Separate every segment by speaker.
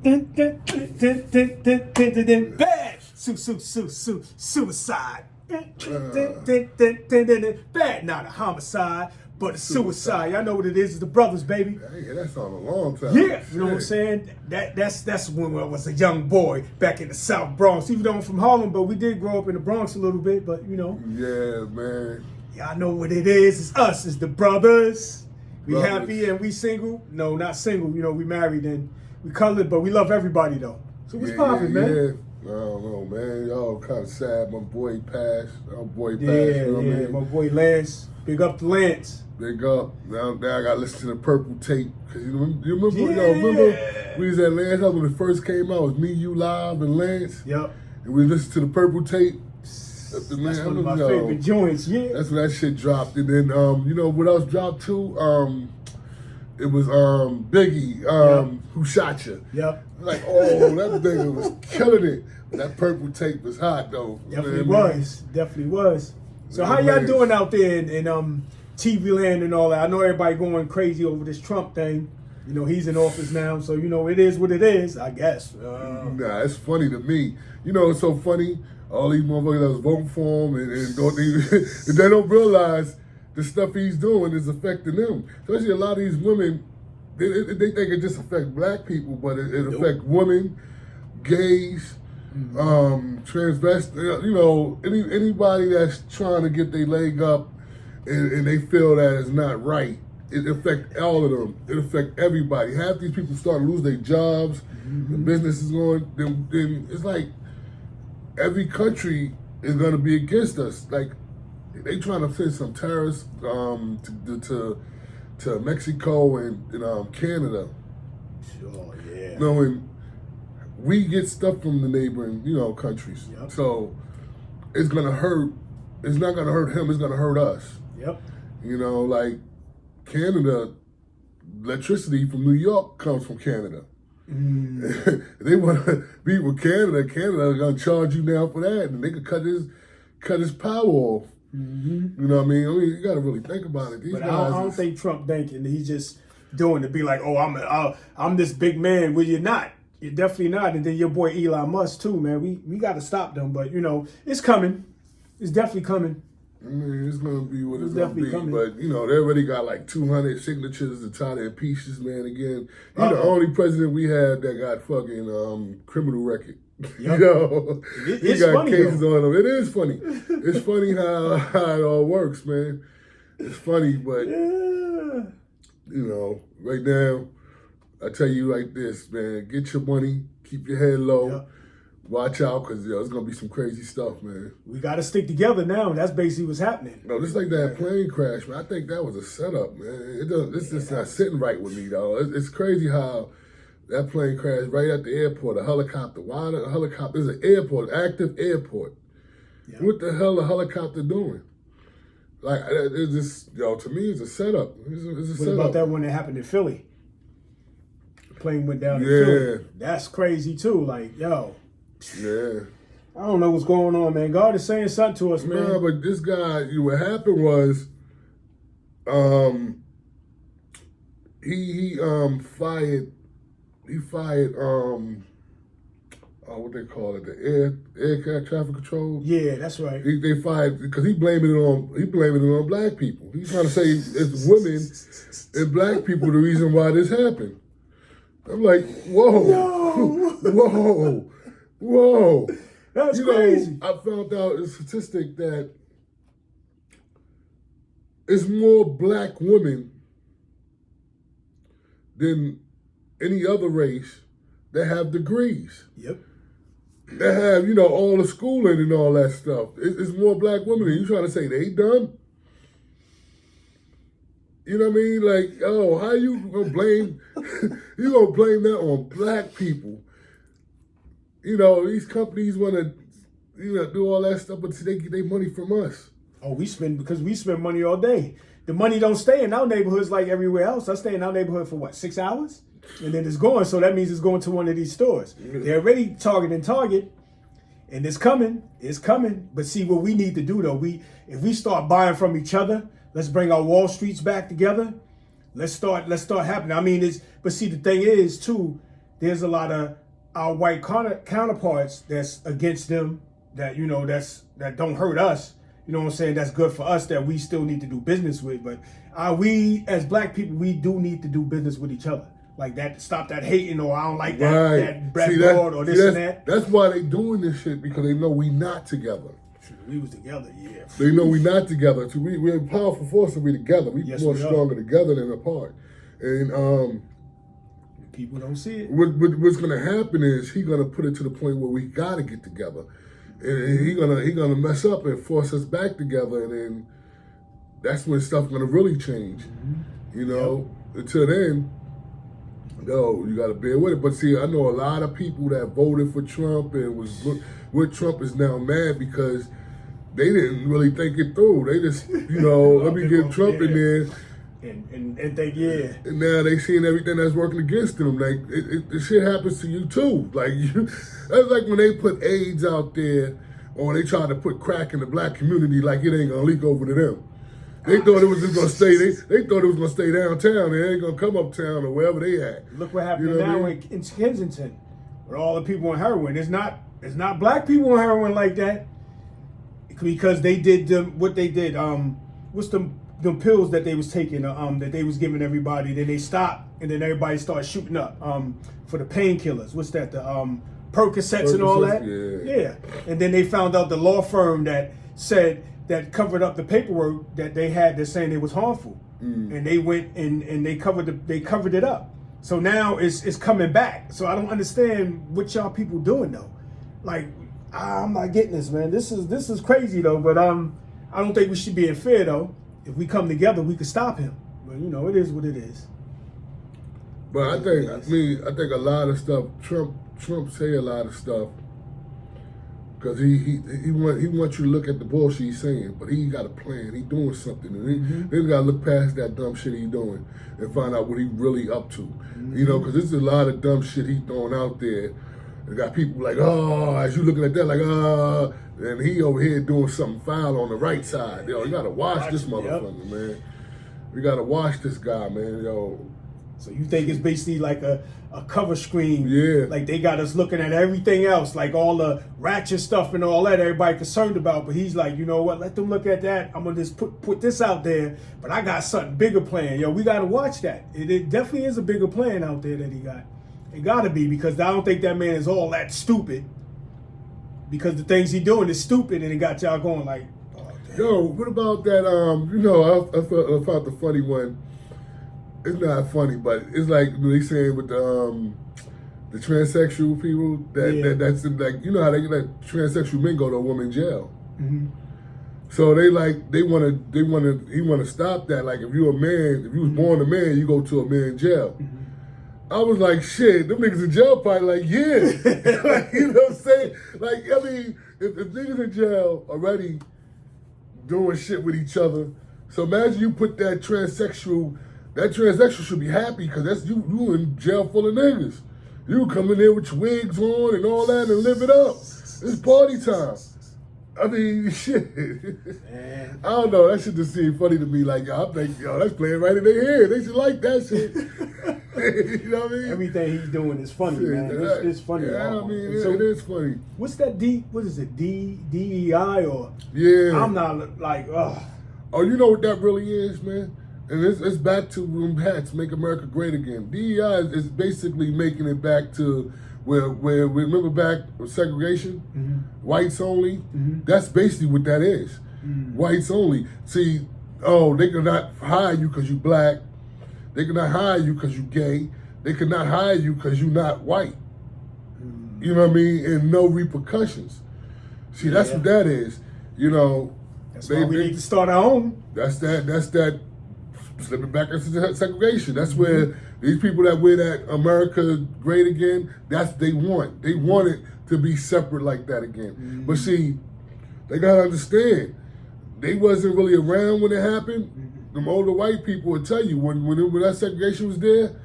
Speaker 1: Bad. Suicide. Bad, not a homicide, but a suicide. Y'all know what it is. It's the brothers, baby.
Speaker 2: I ain't hear that song in a long time.
Speaker 1: Yeah, you know what I'm saying? That's when I was a young boy back in the South Bronx. Even though I'm from Harlem, but we did grow up in the Bronx a little bit. But you know,
Speaker 2: yeah, man.
Speaker 1: y'all know what it is. It's us. It's the brothers. We
Speaker 2: Brothers.
Speaker 1: happy and we single. No, not single. You know, we married and we colored, but we love everybody though. So what's poppin', man?
Speaker 2: Yeah. I don't know, man. Y'all kind of sad. My boy passed. Our boy passed.
Speaker 1: Yeah,
Speaker 2: you know what I mean?
Speaker 1: my boy Lance. Big up to Lance.
Speaker 2: Big up. Now I got to listen to the Purple Tape. Cause you remember we was at Lance House when it first came out. It was me, you, Live, and Lance.
Speaker 1: Yep.
Speaker 2: And we listened to the Purple Tape.
Speaker 1: That's one of my favorite joints, yeah.
Speaker 2: That's when that shit dropped. And then, you know what else dropped too? It was Biggie, Who Shot Ya?
Speaker 1: Yep.
Speaker 2: Like, oh, that nigga was killing it. That Purple Tape was hot though.
Speaker 1: Definitely was. So how y'all doing out there in TV land and all that? I know everybody going crazy over this Trump thing. You know, he's in office now, so you know it is what it is, I guess.
Speaker 2: Nah, it's funny to me. You know, it's so funny. All these motherfuckers that was voting for him and don't even, and they don't realize the stuff he's doing is affecting them. Especially a lot of these women, they think it just affects black people, but it affects women, gays, transvestites, you know, anybody that's trying to get their leg up and they feel that it's not right. It affects all of them. It affects everybody. Half these people start to lose their jobs, the business is going, then it's like every country is going to be against us. Like, they trying to send some terrorists to Mexico and Canada.
Speaker 1: Sure, yeah.
Speaker 2: Knowing we get stuff from the neighboring, countries.
Speaker 1: Yep.
Speaker 2: So it's gonna hurt. It's not gonna hurt him. It's gonna hurt us.
Speaker 1: Yep.
Speaker 2: Like Canada, electricity from New York comes from Canada. They want to be with Canada. Canada is gonna charge you now for that, and they could cut his power off. You know what I mean? You got to really think about it.
Speaker 1: But I don't think Trump thinking he's just doing to be like, oh, I'm this big man. Well, you're not. You're definitely not. And then your boy Elon Musk too, man. We got to stop them. But it's coming. It's definitely coming.
Speaker 2: I mean, it's gonna be what it's
Speaker 1: definitely
Speaker 2: gonna be.
Speaker 1: coming.
Speaker 2: But they already got like 200 signatures to try to impeach this man again. He's the only president we had that got fucking criminal record.
Speaker 1: Yep.
Speaker 2: He got funny, cases though. On him. It is funny. It's funny how it all works, man. It's funny, but right now, I tell you like this, man. Get your money, keep your head low.
Speaker 1: Yep.
Speaker 2: Watch out, because there's going to be some crazy stuff, man.
Speaker 1: We got to stick together now, and that's basically what's happening.
Speaker 2: No, just like that plane crash, man. I think that was a setup, man. It's just not sitting right with me, though. It's crazy how that plane crashed right at the airport, a helicopter. Why the helicopter? There's an airport, active airport. Yep. What the hell a helicopter doing? Like, it's just, to me, it's a setup. It's a
Speaker 1: what
Speaker 2: setup.
Speaker 1: about that one that happened in Philly? The plane went down in Philly. That's crazy, too. Like, yo.
Speaker 2: Yeah.
Speaker 1: I don't know what's going on, man. God is saying something to us, man.
Speaker 2: No, but this guy, what happened was, he fired, what they call it, the air traffic control.
Speaker 1: Yeah, that's right.
Speaker 2: They fired because he blaming it on black people. He's trying to say it's women and black people the reason why this happened. I'm like, whoa, no. whoa.
Speaker 1: That's crazy.
Speaker 2: I found out a statistic that it's more black women than any other race that have degrees.
Speaker 1: Yep.
Speaker 2: That have, all the schooling and all that stuff. It's more black women. And you trying to say they dumb? You know what I mean? Like, how you gonna blame that on black people? These companies want to, do all that stuff, but they get their money from us.
Speaker 1: Oh, we spend money all day. The money don't stay in our neighborhoods like everywhere else. I stay in our neighborhood for 6 hours? And then it's going, so that means it's going to one of these stores. They're already targeting Target, and it's coming. But see, what we need to do, though, if we start buying from each other, let's bring our Wall Streets back together. Let's start happening. I mean, but see, the thing is, too, there's a lot of our white counterparts that's against them, that that don't hurt us. You know what I'm saying? That's good for us, that we still need to do business with. But we as black people, we do need to do business with each other. Like that, stop that hating, or I don't like that broad or this and that.
Speaker 2: That's why they doing this shit, because they know we not together.
Speaker 1: We was together, yeah.
Speaker 2: They know we not together. So we're a powerful force to be together. We're more stronger together than apart. And
Speaker 1: people don't see it.
Speaker 2: What's gonna happen is he's gonna put it to the point where we gotta get together. And he gonna mess up and force us back together, and then that's when stuff's gonna really change. Until then, you gotta bear with it. But see, I know a lot of people that voted for Trump and was with Trump is now mad because they didn't really think it through. They just, let me get Trump in there.
Speaker 1: And think, yeah.
Speaker 2: And now they seeing everything that's working against them. Like, the shit happens to you too. Like, that's like when they put AIDS out there, or they try to put crack in the black community, like it ain't gonna leak over to them. They thought it was just gonna stay. They thought it was gonna stay downtown. It ain't gonna come uptown or wherever they at.
Speaker 1: Look what happened now in Kensington, with all the people on heroin. It's not black people on heroin like that, because they did what they did. What's the pills that they was taking, that they was giving everybody? Then they stopped, and then everybody started shooting up for the painkillers. What's that? The Percocets and all that. Yeah. And then they found out the law firm that covered up the paperwork that they had, that's saying it was harmful, and they went and they covered it up. So now it's coming back. So I don't understand what y'all people doing though. Like, I'm not getting this, man. This is crazy though. But I don't think we should be in fear though. If we come together, we can stop him. But it is what it is.
Speaker 2: But I think a lot of stuff. Trump say a lot of stuff because he wants you to look at the bullshit he's saying, but he got a plan. He doing something, and then got to look past that dumb shit he doing and find out what he really up to. Because there's a lot of dumb shit he throwing out there. And got people like, as you looking at that, like, and he over here doing something foul on the right side. You gotta watch this motherfucker, man. We gotta watch this guy, man.
Speaker 1: So you think it's basically like a cover screen?
Speaker 2: Yeah.
Speaker 1: Like they got us looking at everything else, like all the ratchet stuff and all that everybody concerned about. But he's like, you know what? Let them look at that. I'm gonna just put this out there. But I got something bigger planned. We gotta watch that. It definitely is a bigger plan out there that he got. It gotta be, because I don't think that man is all that stupid. Because the things he doing is stupid, and it got y'all going like, oh, damn.
Speaker 2: Yo, what about that? I found the funny one. It's not funny, but it's like they saying with the transsexual people that's like, how they let transsexual men go to a woman jail. So he want to stop that. Like, if you're a man, if you was born a man, you go to a man jail. I was like, shit, them niggas in jail probably like, yeah. Like, you know what I'm saying? Like, I mean, if niggas in jail already doing shit with each other, so imagine you put that transsexual should be happy, because that's you in jail full of niggas. You come in there with your wigs on and all that and live it up. It's party time. I mean, shit. Man. I don't know. That shit just seemed funny to me. Like, I'm like, that's playing right in their head. They should like that shit. You know what I mean?
Speaker 1: Everything he's doing is funny, shit, man. It's funny.
Speaker 2: Yeah, I mean, it is funny.
Speaker 1: What's that what is it, DEI or?
Speaker 2: Yeah.
Speaker 1: I'm not like, ugh.
Speaker 2: Oh, you know what that really is, man? And it's back to them hats, Make America Great Again. DEI is basically making it back to where remember back with segregation, whites only. That's basically what that is. Whites only. See, they cannot hire you because you black. They cannot hire you because you gay. They cannot hire you because you not white. You know what I mean? And no repercussions. See, that's what that is.
Speaker 1: That's why we need to start our own.
Speaker 2: That's that. Slipping back into segregation. That's where these people that wear that America Great Again, that's they want. They want it to be separate like that again. But see, they gotta understand, they wasn't really around when it happened. Them older white people will tell you when that segregation was there,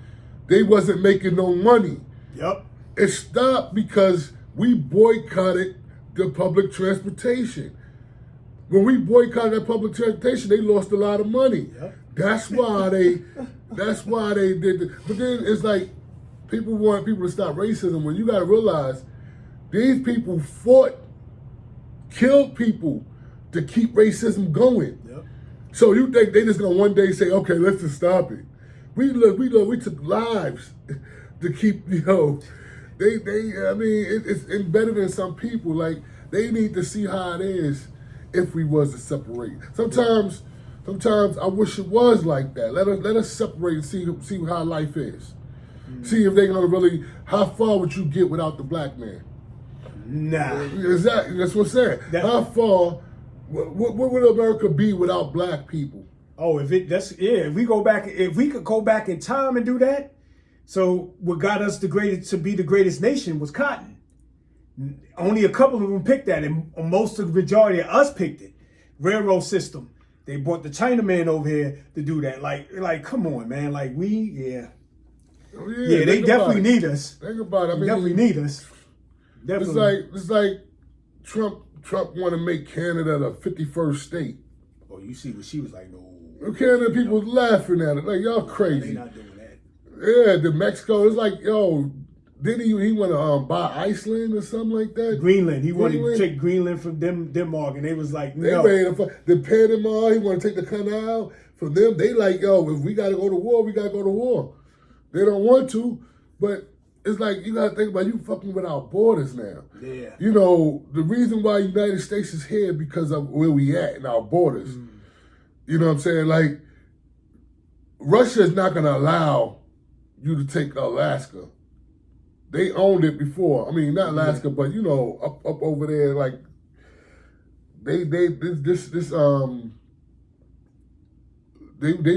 Speaker 2: they wasn't making no money.
Speaker 1: Yep.
Speaker 2: It stopped because we boycotted the public transportation. When we boycotted that public transportation, they lost a lot of money. Yep. That's why they did it. But then it's like, People want people to stop racism when you got to realize these people killed people to keep racism going.
Speaker 1: Yep.
Speaker 2: So you think they just gonna one day say, okay, let's just stop it? We took lives to keep, I mean, it's embedded in some people. Like, they need to see how it is if we was to separate. Sometimes I wish it was like that. Let us separate and see how life is. See if they're gonna really, how far would you get without the black man?
Speaker 1: Nah.
Speaker 2: Exactly. That's what I'm saying. How far? What would America be without black people?
Speaker 1: Oh, if we could go back in time and do that. So what got us to be the greatest nation was cotton. Only a couple of them picked that, and most of the majority of us picked it. Railroad system. They brought the Chinaman over here to do that. Like, come on, man. Like, yeah, they definitely need us.
Speaker 2: Think about it. I mean,
Speaker 1: definitely need us. Definitely.
Speaker 2: It's like Trump want to make Canada the 51st state.
Speaker 1: Oh, you see what she was like? No.
Speaker 2: Canada people laughing at it like, y'all crazy.
Speaker 1: They not doing that.
Speaker 2: Yeah, the Mexico. It's like, didn't he want to buy Iceland or something like that?
Speaker 1: Greenland. He wanted to take Greenland from Denmark, and they was like, no.
Speaker 2: The Panama. He want to take the canal from them. They like, if we got to go to war, we got to go to war. They don't want to, but it's like, you got to think about, you fucking with our borders now.
Speaker 1: Yeah.
Speaker 2: The reason why United States is here because of where we at in our borders. You know what I'm saying? Like, Russia is not going to allow you to take Alaska. They owned it before. I mean, not Alaska, but up over there. Like, they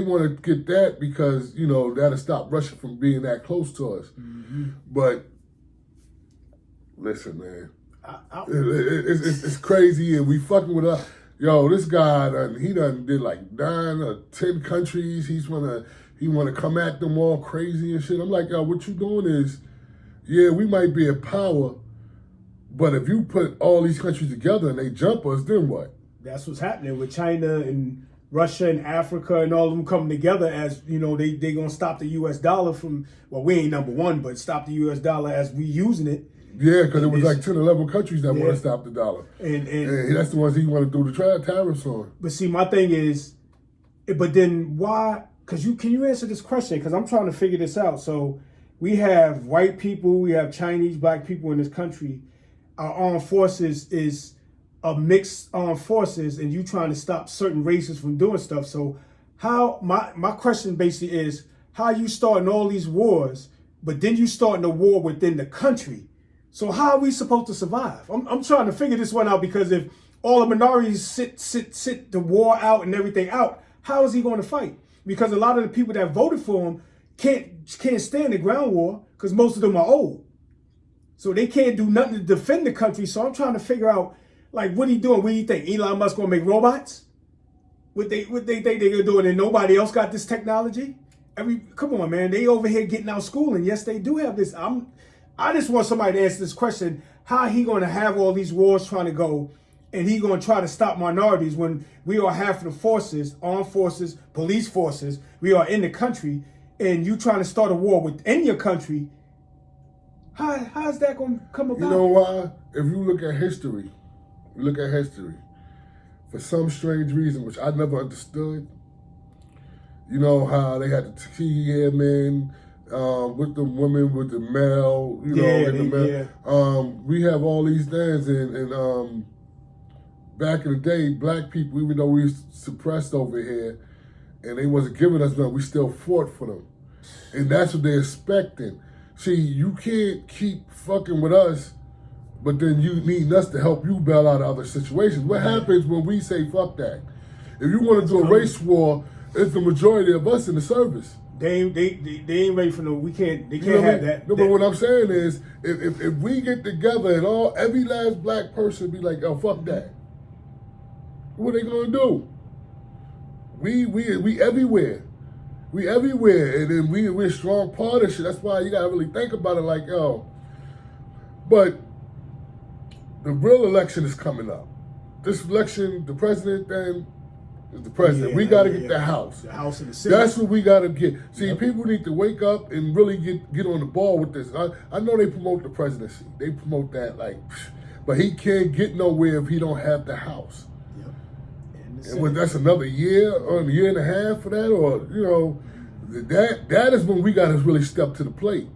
Speaker 2: want to get that because that'll stop Russia from being that close to us. But listen, man, it's crazy, and we fucking with us. This guy he did like 9 or 10 countries. He want to come at them all crazy and shit. I'm like, what you doing is, we might be in power, but if you put all these countries together and they jump us, then what? That's
Speaker 1: what's happening with China and Russia and Africa and all of them coming together as, they going to stop the U.S. dollar from, well, we ain't number one, but stop the U.S. dollar as we using it.
Speaker 2: Yeah, because it was like 10, 11 countries that want to stop the dollar. And that's the ones he want to do the tariffs on.
Speaker 1: But see, my thing is, but then why, because can you answer this question? Because I'm trying to figure this out. So we have white people, we have Chinese, black people in this country. Our armed forces is a mixed armed forces, and you trying to stop certain races from doing stuff. So how, my question basically is, how you starting all these wars, but then you starting a war within the country? So how are we supposed to survive? I'm trying to figure this one out, because if all the minorities sit the war out and everything out, how is he going to fight? Because a lot of the people that voted for him can't stand the ground war, because most of them are old. So they can't do nothing to defend the country. So I'm trying to figure out, like, what he doing? What do you think? Elon Musk gonna make robots? What they think they're doing, and nobody else got this technology? Come on, man. They over here getting out school, and yes, they do have this. I just want somebody to answer this question: how he gonna have all these wars trying to go, and he gonna try to stop minorities when we are half of the forces, armed forces, police forces, we are in the country, and you trying to start a war within your country? How is that gonna come about?
Speaker 2: You know why? If you look at history, for some strange reason, which I never understood, you know how they had the tea men with the women, with the male, we have all these things, and back in the day, black people, even though we was suppressed over here, and they wasn't giving us nothing, we still fought for them. And that's what they're expecting. See, you can't keep fucking with us, but then you need us to help you bail out of other situations. What happens when we say, fuck that? If you want to do a race war, it's the majority of us in the service.
Speaker 1: They ain't ready for they can't have that.
Speaker 2: No, but what I'm saying is, if we get together and every last black person be like, oh, fuck that, what are they gonna do? We everywhere. We everywhere, and then we're a strong part of shit. That's why you gotta really think about it like, but the real election is coming up. This election, the president thing, is the president. We got to get the House.
Speaker 1: The House and the Senate.
Speaker 2: That's what we got to get. See, people need to wake up and really get on the ball with this. I know they promote the presidency. They promote that but he can't get nowhere if he don't have the House. And that's another year or a year and a half for that, or that is when we got to really step to the plate.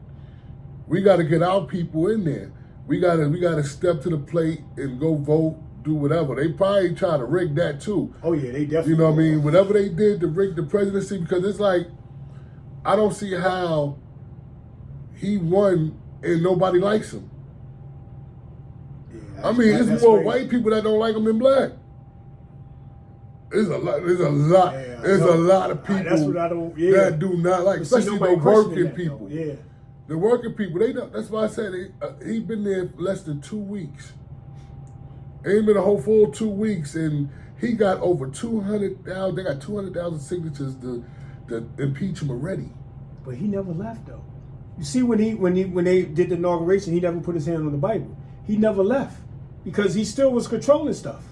Speaker 2: We got to get our people in there. We got to step to the plate and go vote, do whatever. They probably try to rig that too.
Speaker 1: Oh yeah, they definitely.
Speaker 2: You know what I mean? Whatever they did to rig the presidency, because it's like I don't see how he won and nobody likes him. Yeah, I mean, it's more white people that don't like him than black. There's a lot. There's a lot of people that do not like, especially the working people.
Speaker 1: Yeah,
Speaker 2: the working people. They don't. That's why I said he been there less than 2 weeks. Ain't been a whole full 2 weeks, and he got over 200,000. They got 200,000 signatures to impeach him already.
Speaker 1: But he never left though. You see, when they did the inauguration, he never put his hand on the Bible. He never left because he still was controlling stuff.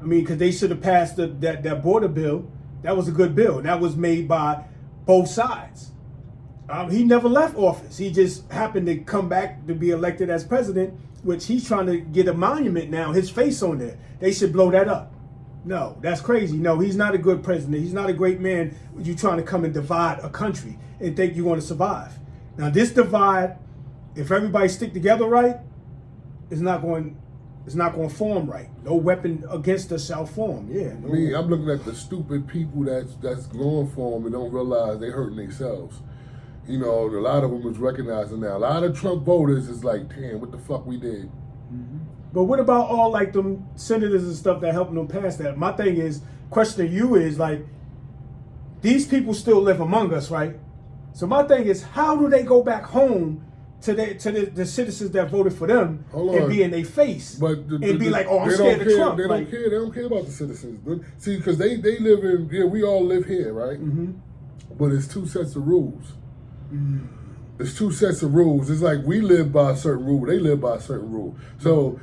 Speaker 1: I mean, because they should have passed that border bill. That was a good bill. That was made by both sides. He never left office. He just happened to come back to be elected as president, which he's trying to get a monument now, his face on there. They should blow that up. No, that's crazy. No, he's not a good president. He's not a great man. You trying to come and divide a country and think you're going to survive. Now, this divide, if everybody stick together right, it's not going to form right. No weapon against us shall form. Yeah. No.
Speaker 2: I'm looking at the stupid people that's going for them and don't realize they hurting themselves. A lot of them is recognizing now. A lot of Trump voters is like, damn, what the fuck we did.
Speaker 1: Mm-hmm. But what about all them senators and stuff that helping them pass that? My thing is, question to you is these people still live among us, right? So my thing is, how do they go back home to the citizens that voted for them and be in their face and be like, oh, I'm scared of Trump?
Speaker 2: They don't care. They don't care about the citizens. See, because they live in here. We all live here, right? Mm-hmm. But it's two sets of rules. Mm. It's two sets of rules. It's like we live by a certain rule. They live by a certain rule. So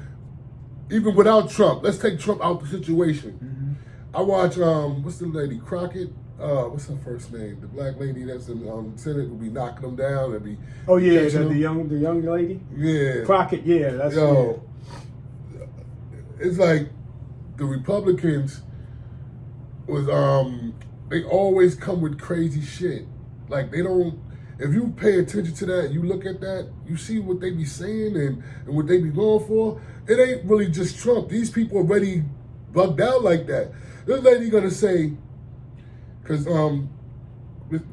Speaker 2: even without Trump, let's take Trump out the situation. Mm-hmm. I watch what's the lady Crockett? What's her first name? The black lady that's in Senate will be knocking them down and be.
Speaker 1: Oh yeah, the young lady.
Speaker 2: Yeah,
Speaker 1: Crockett. Yeah, that's.
Speaker 2: It's like the Republicans was they always come with crazy shit. Like they don't. If you pay attention to that, you look at that, you see what they be saying and what they be going for. It ain't really just Trump. These people already bugged out like that. This lady gonna say. Because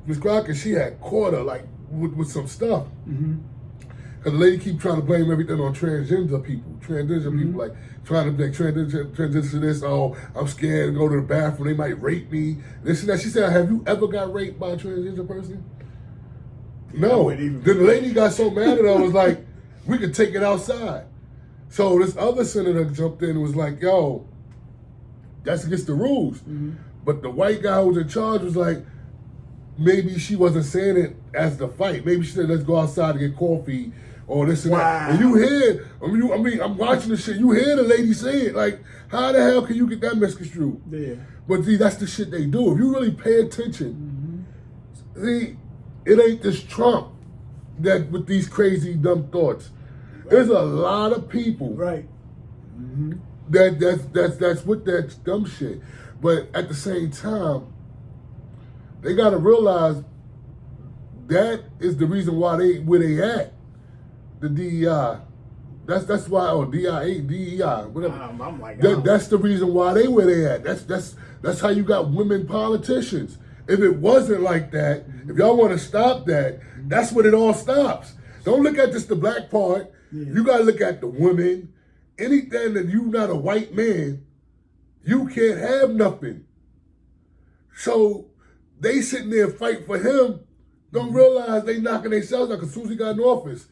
Speaker 2: Ms. Crockett, she had caught her with some stuff. Because the lady keep trying to blame everything on transgender people. People trying to make transition this. Oh, I'm scared to go to the bathroom. They might rape me. This and that. She said, "Have you ever got raped by a transgender person?" No. Then the lady got so mad at her, was like, "We could take it outside." So this other senator jumped in and was like, "Yo, that's against the rules." But the white guy who was in charge was like, maybe she wasn't saying it as the fight. Maybe she said, let's go outside and get coffee or this and that. And you hear, I'm watching this shit. You hear the lady say it. Like, how the hell can you get that misconstrued? Yeah. But see, that's the shit they do. If you really pay attention, see, it ain't just Trump that with these crazy dumb thoughts. Right. There's a lot of people that's with that dumb shit. But at the same time, they got to realize that is the reason why where they at. The DEI. That's why, or DEI, whatever. I'm like, that's the reason why where they at. That's how you got women politicians. If it wasn't like that, if y'all want to stop that, that's when it all stops. Don't look at just the black part. Yeah. You got to look at the women. Anything that you not a white man, you can't have nothing. So they sitting there fighting for him, don't realize they knocking themselves out because as soon as he got in office,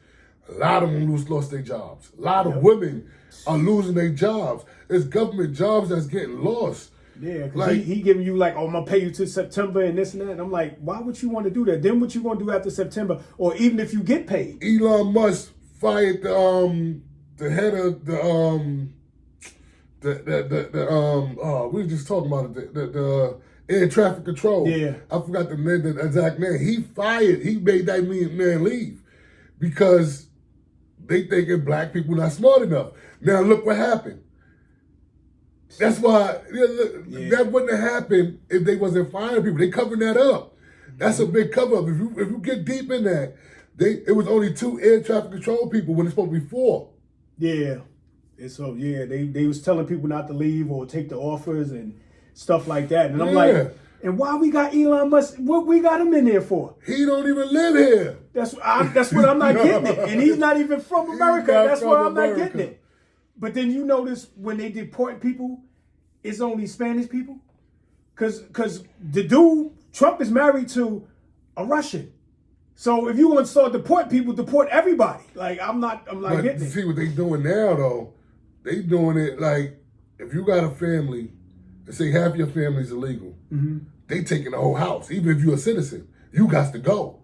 Speaker 2: a lot of them lost their jobs. A lot of women are losing their jobs. It's government jobs that's getting lost.
Speaker 1: Yeah, because he giving you like, oh, I'm going to pay you till September and this and that. And I'm like, why would you want to do that? Then what you going to do after September? Or even if you get paid?
Speaker 2: Elon Musk fired the head of we were just talking about it, the air traffic control.
Speaker 1: Yeah.
Speaker 2: I forgot the exact name. He made that man leave because they thinking black people not smart enough. Now look what happened. That's why that wouldn't have happened if they wasn't firing people. They covering that up. That's a big cover up. If you get deep in that, it was only 2 air traffic control people when it's supposed to be 4.
Speaker 1: Yeah. And so they was telling people not to leave or take the offers and stuff like that. And I'm like, and why we got Elon Musk? What we got him in there for?
Speaker 2: He don't even live here.
Speaker 1: That's what I'm not getting it. And he's not even from America. That's why I'm not getting it. But then you notice when they deport people, it's only Spanish people. Cause the dude, Trump is married to a Russian. So if you want to start deport people, deport everybody. Like I'm not getting it.
Speaker 2: See what they doing now though? They doing it like if you got a family, and say half your family's illegal, they taking the whole house. Even if you're a citizen, you got to go.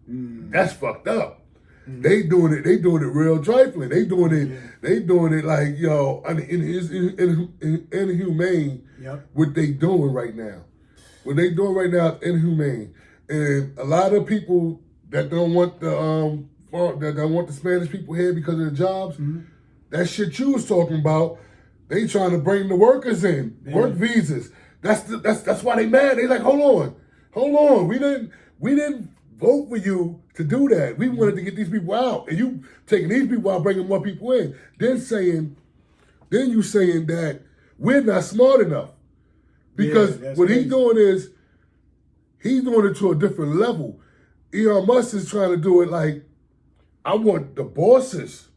Speaker 2: That's fucked up. They doing it real trifling. They doing it like, inhumane.
Speaker 1: Yep.
Speaker 2: What they doing right now. What they doing right now is inhumane. And a lot of people that don't want the Spanish people here because of the jobs, that shit you was talking about, they trying to bring the workers in, work visas. That's why they mad. They like, hold on. We didn't vote for you to do that. We wanted to get these people out, and you taking these people out, bringing more people in. Then you saying that we're not smart enough because what he's doing is he's doing it to a different level. Elon Musk is trying to do it like, I want the bosses.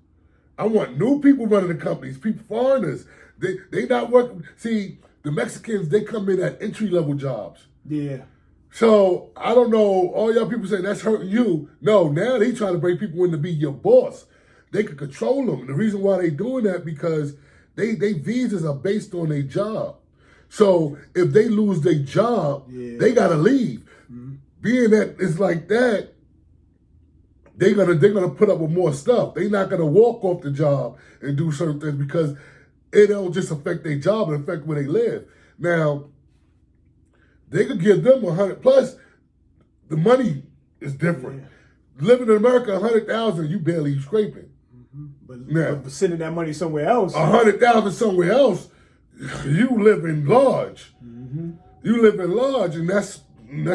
Speaker 2: I want new people running the companies, people, foreigners. They not working. See, the Mexicans, they come in at entry-level jobs.
Speaker 1: Yeah.
Speaker 2: So, I don't know, all y'all people say that's hurting you. No, now they trying to bring people in to be your boss. They can control them. The reason why they doing that because they visas are based on their job. So, if they lose their job, they got to leave. Being that it's like that, they're gonna put up with more stuff. They're not gonna walk off the job and do certain things because it don't just affect their job, it affect where they live. Now, they could give them 100 plus. The money is different. Living in America, 100,000, you barely scraping.
Speaker 1: But sending that money somewhere else,
Speaker 2: 100,000 somewhere else, you live in large. You live in large, and that's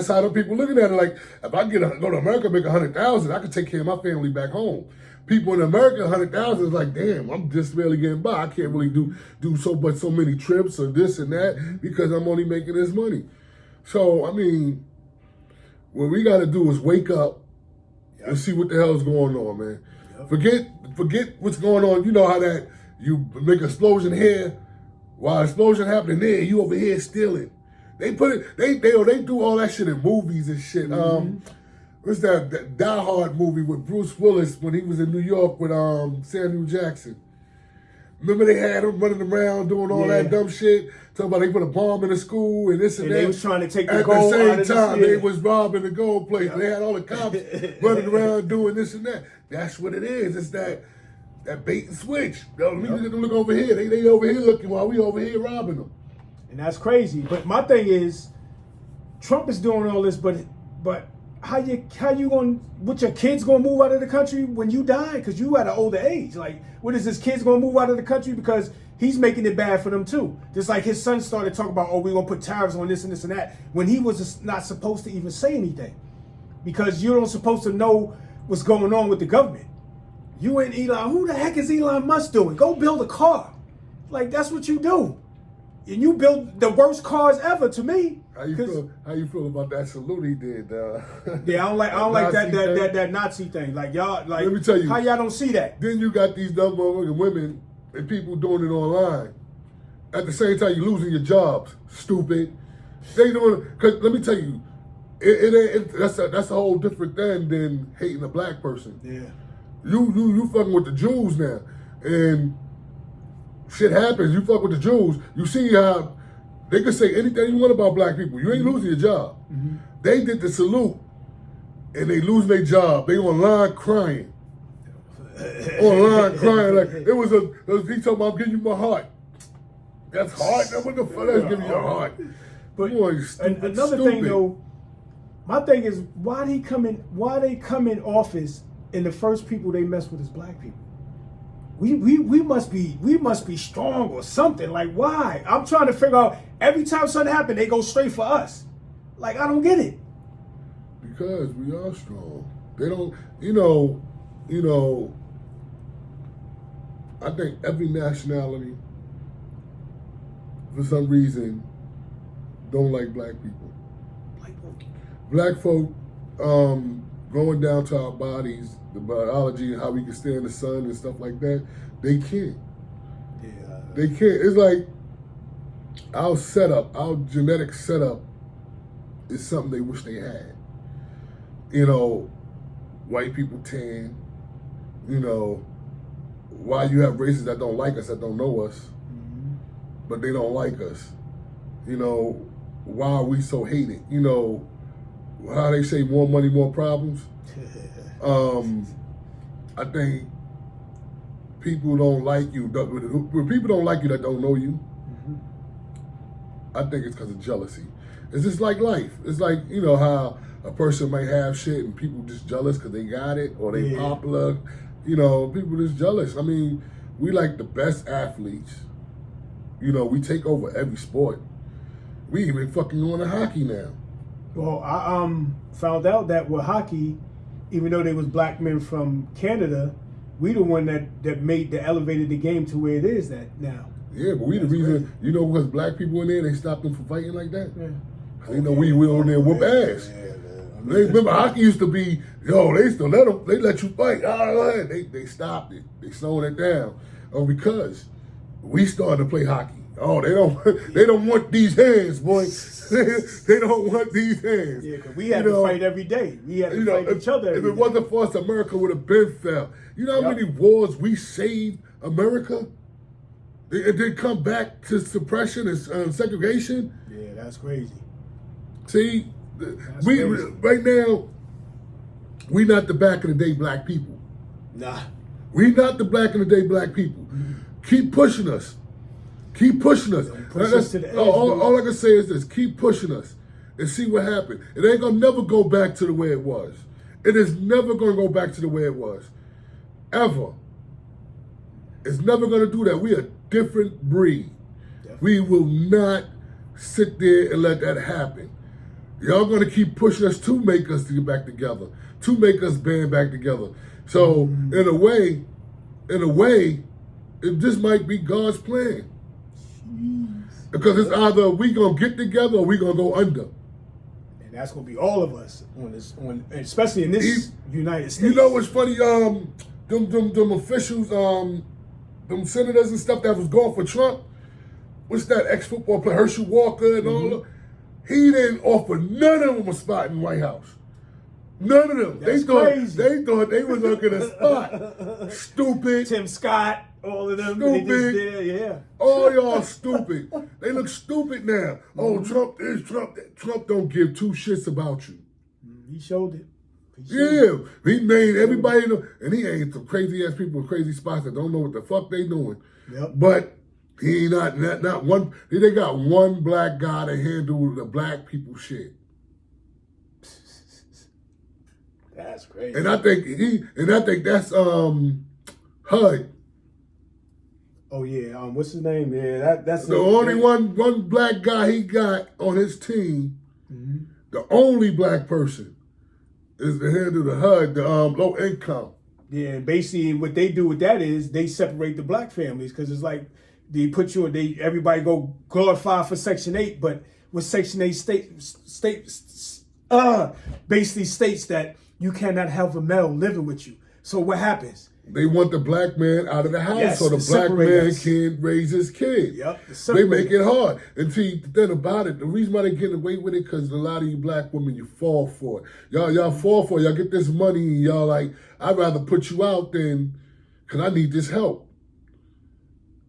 Speaker 2: how the people looking at it. Like, if I go to America, make 100,000, I can take care of my family back home. People in America, 100,000 is like, damn, I'm just barely getting by. I can't really do so many trips or this and that because I'm only making this money. So, I mean, what we got to do is wake up and see what the hell's going on, man. Forget what's going on. You know how that you make an explosion here, while explosion happening there, you over here stealing. They do all that shit in movies and shit. What's that Die Hard movie with Bruce Willis when he was in New York with Samuel Jackson? Remember they had him running around doing all that dumb shit? Talking about they put a bomb in the school and this and that.
Speaker 1: They was trying to take the gold out of
Speaker 2: At the same time, they
Speaker 1: this,
Speaker 2: was robbing the gold place. They had all the cops running around doing this and that. That's what it is. It's that bait and switch. Let me look over here. They over here looking while we over here robbing them.
Speaker 1: And that's crazy. But my thing is, Trump is doing all this, but how you going? What, your kids gonna move out of the country when you die? Because you at an older age. Like, what is his kids gonna move out of the country because he's making it bad for them too? Just like his son started talking about, we're gonna put tariffs on this and this and that, when he was not supposed to even say anything, because you don't supposed to know what's going on with the government. You and Elon, who the heck is Elon Musk doing? Go build a car. Like, that's what you do. And you build the worst cars ever to me.
Speaker 2: How you feel about that salute he did?
Speaker 1: Yeah, I don't like that Nazi thing. Like, y'all, like,
Speaker 2: let me tell you,
Speaker 1: how y'all don't see that?
Speaker 2: Then you got these dumb motherfucking women and people doing it online. At the same time, you're losing your jobs. Stupid. They doing it, cause let me tell you, that's a whole different thing than hating a black person.
Speaker 1: Yeah.
Speaker 2: You fucking with the Jews now, and shit happens. You fuck with the Jews. You see how they can say anything you want about black people. You ain't losing your job. They did the salute, and they losing their job. They online crying. Like it was he told me, I'm giving you my heart. That's hard. What the fuck? That's giving you a heart.
Speaker 1: But
Speaker 2: Boy, stupid,
Speaker 1: another thing though, my thing is why they come in office and the first people they mess with is black people. We must be strong or something. Like why? I'm trying to figure out every time something happens, they go straight for us. Like I don't get it.
Speaker 2: Because we are strong. They don't, you know, I think every nationality, for some reason, don't like black people. Black folk, going down to our bodies, the biology and how we can stay in the sun and stuff like that, they can't.
Speaker 1: Yeah.
Speaker 2: They can't. It's like our setup, our genetic setup is something they wish they had. You know, white people tan, you know, why you have races that don't like us, that don't know us, but they don't like us. You know, why are we so hated? You know, how they say more money, more problems. I think people don't like you. When people don't like you that don't know you, I think it's because of jealousy. It's just like life. It's like, you know, how a person might have shit and people just jealous because they got it or they popular. You know, people just jealous. I mean, we like the best athletes. You know, we take over every sport. We even fucking going to hockey now.
Speaker 1: Well, I found out that with hockey, even though they was black men from Canada, we the one that elevated the game to where it is that now.
Speaker 2: Yeah, but we the reason, you know, because black people in there, they stopped them from fighting like that.
Speaker 1: Yeah.
Speaker 2: You know, we on there whoop ass. They, remember, hockey used to be, yo, they used to let you fight. They stopped it. They slowed it down. Because we started to play hockey. Oh, they don't want these hands, boy. They don't want these hands.
Speaker 1: Yeah, because we had to fight every day. We had to fight each other every day.
Speaker 2: If it wasn't for us, America would have been fell. You know how many wars we saved America? It did come back to suppression and segregation.
Speaker 1: Yeah, that's crazy.
Speaker 2: See, right now, we not the back in the day black people.
Speaker 1: Nah.
Speaker 2: We not the back in the day black people. Keep pushing us. Keep pushing us.
Speaker 1: Push us to the edge,
Speaker 2: all I can say is this: keep pushing us and see what happens. It ain't gonna never go back to the way it was. It is never gonna go back to the way it was, ever. It's never gonna do that. We a different breed. Definitely. We will not sit there and let that happen. Y'all gonna keep pushing us to make us to get back together, to make us band back together. So in a way, it just might be God's plan. Because it's either we gonna get together or we gonna go under.
Speaker 1: And that's gonna be all of us especially in this United States.
Speaker 2: You know what's funny? Them officials, them senators and stuff that was going for Trump. What's that ex-football player, Herschel Walker and all that? He didn't offer none of them a spot in the White House. None of them.
Speaker 1: That's
Speaker 2: crazy. They thought they was gonna get a spot. Stupid.
Speaker 1: Tim Scott, all of them.
Speaker 2: Stupid.
Speaker 1: They just did, yeah.
Speaker 2: All y'all stupid. They look stupid now. Oh, Trump is Trump. Trump don't give two shits about you.
Speaker 1: He showed it.
Speaker 2: He made everybody know, and he ain't some crazy ass people in crazy spots that don't know what the fuck they doing.
Speaker 1: Yep.
Speaker 2: But he ain't not one. They got one black guy to handle the black people shit.
Speaker 1: That's crazy.
Speaker 2: And I think that's HUD.
Speaker 1: Oh yeah, what's his name? Yeah, that's
Speaker 2: the only one black guy he got on his team. The only black person is the head of the HUD, the low income.
Speaker 1: Yeah, and basically what they do with that is they separate the black families because it's like they put you. Everybody go glorify for Section 8, but with Section 8 basically states that you cannot have a male living with you. So what happens?
Speaker 2: They want the black man out of the house so the black man can raise his kid.
Speaker 1: Yep.
Speaker 2: They make it hard. And see, the thing about it, the reason why they getting away with it, because a lot of you black women, you fall for it. Y'all fall for it. Y'all get this money and y'all like, I'd rather put you out than, because I need this help.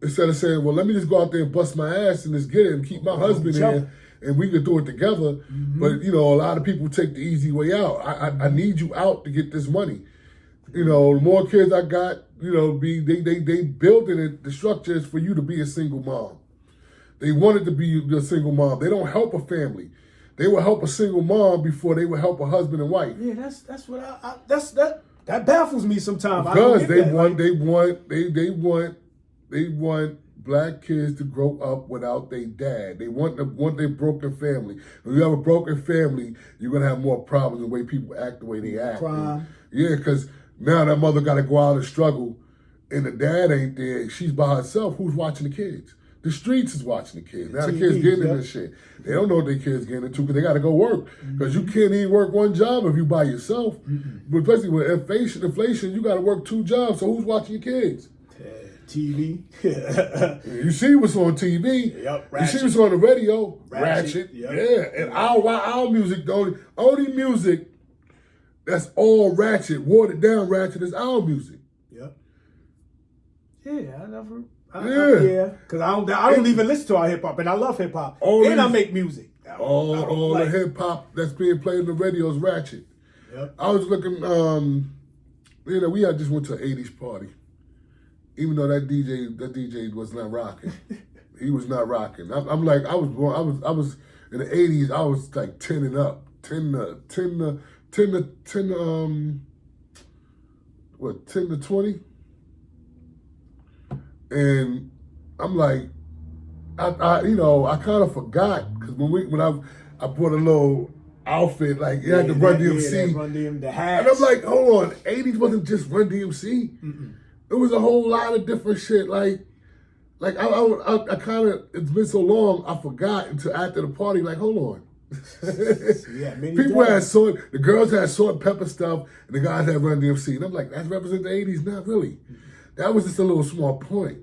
Speaker 2: Instead of saying, well, let me just go out there and bust my ass and just get it and keep my husband in and we could do it together. But, you know, a lot of people take the easy way out. I need you out to get this money. You know, the more kids I got, you know, they building it. The structure is for you to be a single mom. They wanted to be a single mom. They don't help a family. They will help a single mom before they will help a husband and wife.
Speaker 1: Yeah, that's what that baffles me sometimes.
Speaker 2: Because they want black kids to grow up without their dad. They want their broken family. When you have a broken family, you're gonna have more problems the way people act the way they act.
Speaker 1: Crime.
Speaker 2: Yeah, because now that mother got to go out and struggle, and the dad ain't there. She's by herself. Who's watching the kids? The streets is watching the kids. Now the kids getting in this shit. They don't know what their kids getting into because they got to go work. Because you can't even work one job if you by yourself. But especially with inflation, you got to work 2 jobs. So who's watching your kids?
Speaker 1: TV.
Speaker 2: You see what's on TV.
Speaker 1: Yep.
Speaker 2: You see what's on the radio.
Speaker 1: Ratchet.
Speaker 2: Yep. Yeah. And our music, the only music that's all ratchet, watered down ratchet is our music.
Speaker 1: Yep. Yeah, because I don't even listen to our hip hop, and I love hip hop, and I make music.
Speaker 2: All the hip hop that's being played on the radio is ratchet.
Speaker 1: Yep.
Speaker 2: I was looking. We had just went to an '80s party, even though that DJ was not rocking. He was not rocking. I'm like, I was in the '80s. I was like 10 and up, 10 to 20. And I'm like, I kind of forgot because when I bought a little outfit like it had the Run DMC,
Speaker 1: the hats.
Speaker 2: and I'm like, hold on, '80s wasn't just Run DMC. It was a whole lot of different shit. Like I kind of, it's been so long I forgot until after the party. Like, hold on. People had the girls had salt and pepper stuff, and the guys had Run DMC, and I'm like, that represents the '80s? Not really. That was just a little small point.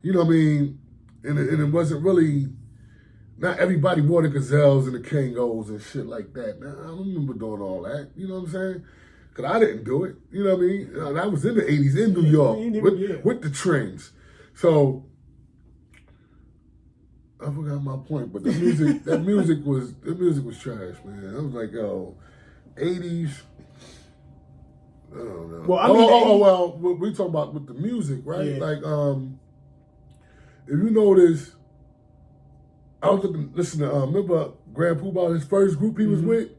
Speaker 2: You know what I mean? And it wasn't really, not everybody wore the Gazelles and the Kangos and shit like that. Now, I don't remember doing all that. You know what I'm saying? Because I didn't do it. You know what I mean? I was in the '80s in New York with the trends. So, I forgot my point, but the music, the music was trash, man. I was like, yo, '80s. I don't know. Well, we talking about with the music, right?
Speaker 1: Yeah.
Speaker 2: Like, if you notice, I was listening to remember Grand Poobah, his first group he was with,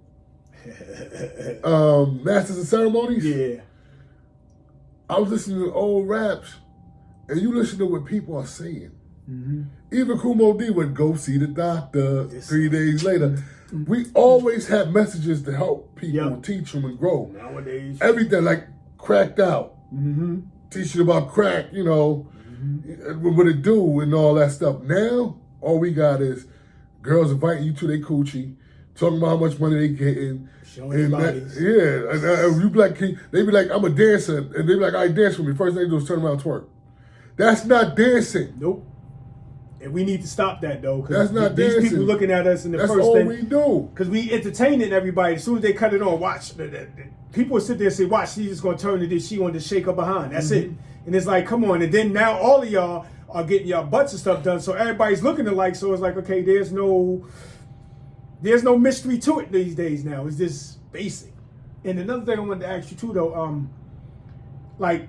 Speaker 2: Masters of Ceremonies.
Speaker 1: Yeah.
Speaker 2: I was listening to old raps, and you listen to what people are saying. Even Kumo D would go see the doctor 3 days later. We always had messages to help people, teach them and grow.
Speaker 1: Nowadays,
Speaker 2: everything like cracked out, teaching about crack, what it do and all that stuff. Now, all we got is girls inviting you to their coochie, talking about how much money they getting.
Speaker 1: Showing their bodies.
Speaker 2: And you be like, they be like, I'm a dancer, and they be like, I dance with me. First thing they do is turn around and twerk. That's not dancing.
Speaker 1: Nope. And we need to stop that though,
Speaker 2: because
Speaker 1: these people looking at us in the
Speaker 2: That's
Speaker 1: first
Speaker 2: all
Speaker 1: thing.
Speaker 2: we do.
Speaker 1: Because we entertaining everybody. As soon as they cut it on, watch. People sit there and say, watch, she's just going to turn to this. She wanted to shake her behind. That's it. And it's like, come on. And then now all of y'all are getting y'all butts and stuff done. So everybody's looking alike. So it's like, okay, there's no mystery to it these days now. It's just basic. And another thing I wanted to ask you too, though, like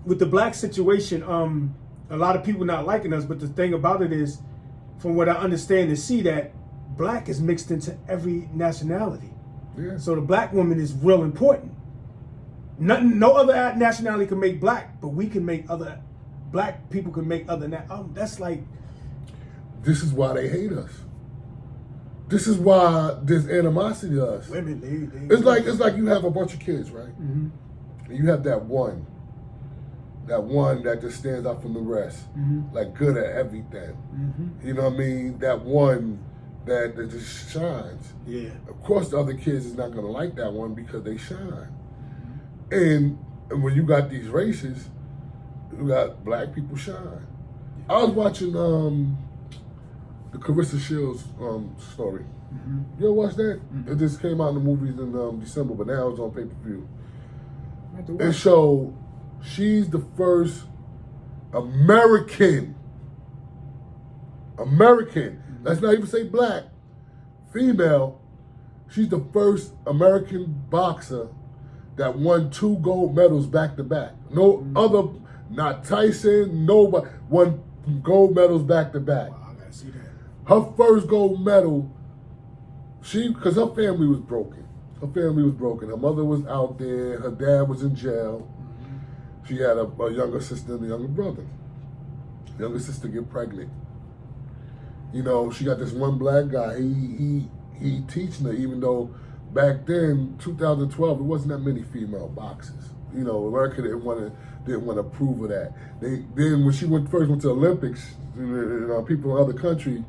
Speaker 1: with the black situation, a lot of people not liking us, but the thing about it is, from what I understand and see, that black is mixed into every nationality.
Speaker 2: Yeah.
Speaker 1: So the black woman is real important. No other nationality can make black, but we can make other black people can make other. That's like.
Speaker 2: This is why they hate us. This is why there's animosity to us.
Speaker 1: Women,
Speaker 2: it's like you have a bunch of kids, right? And you have that one that just stands out from the rest, like good at everything. You know what I mean? That one that just shines.
Speaker 1: Yeah.
Speaker 2: Of course, the other kids is not gonna like that one because they shine. And when you got these races, you got black people shine. I was watching the Carissa Shields story. You ever watch that? It just came out in the movies in December, but now it's on pay-per-view. It showed she's the first American, let's not even say black, female, she's the first American boxer that won 2 gold medals back to back. No other, not Tyson, nobody, won gold medals back to back.
Speaker 1: Wow, I gotta see that.
Speaker 2: Her first gold medal, because her family was broken. Her family was broken. Her mother was out there. Her dad was in jail. Mm-hmm. She had a younger sister and a younger brother. The younger sister get pregnant. You know, she got this one black guy. He teaching her, even though back then, 2012, there wasn't that many female boxers. You know, America didn't want to approve of that. Then when she first went to the Olympics, people in other countries,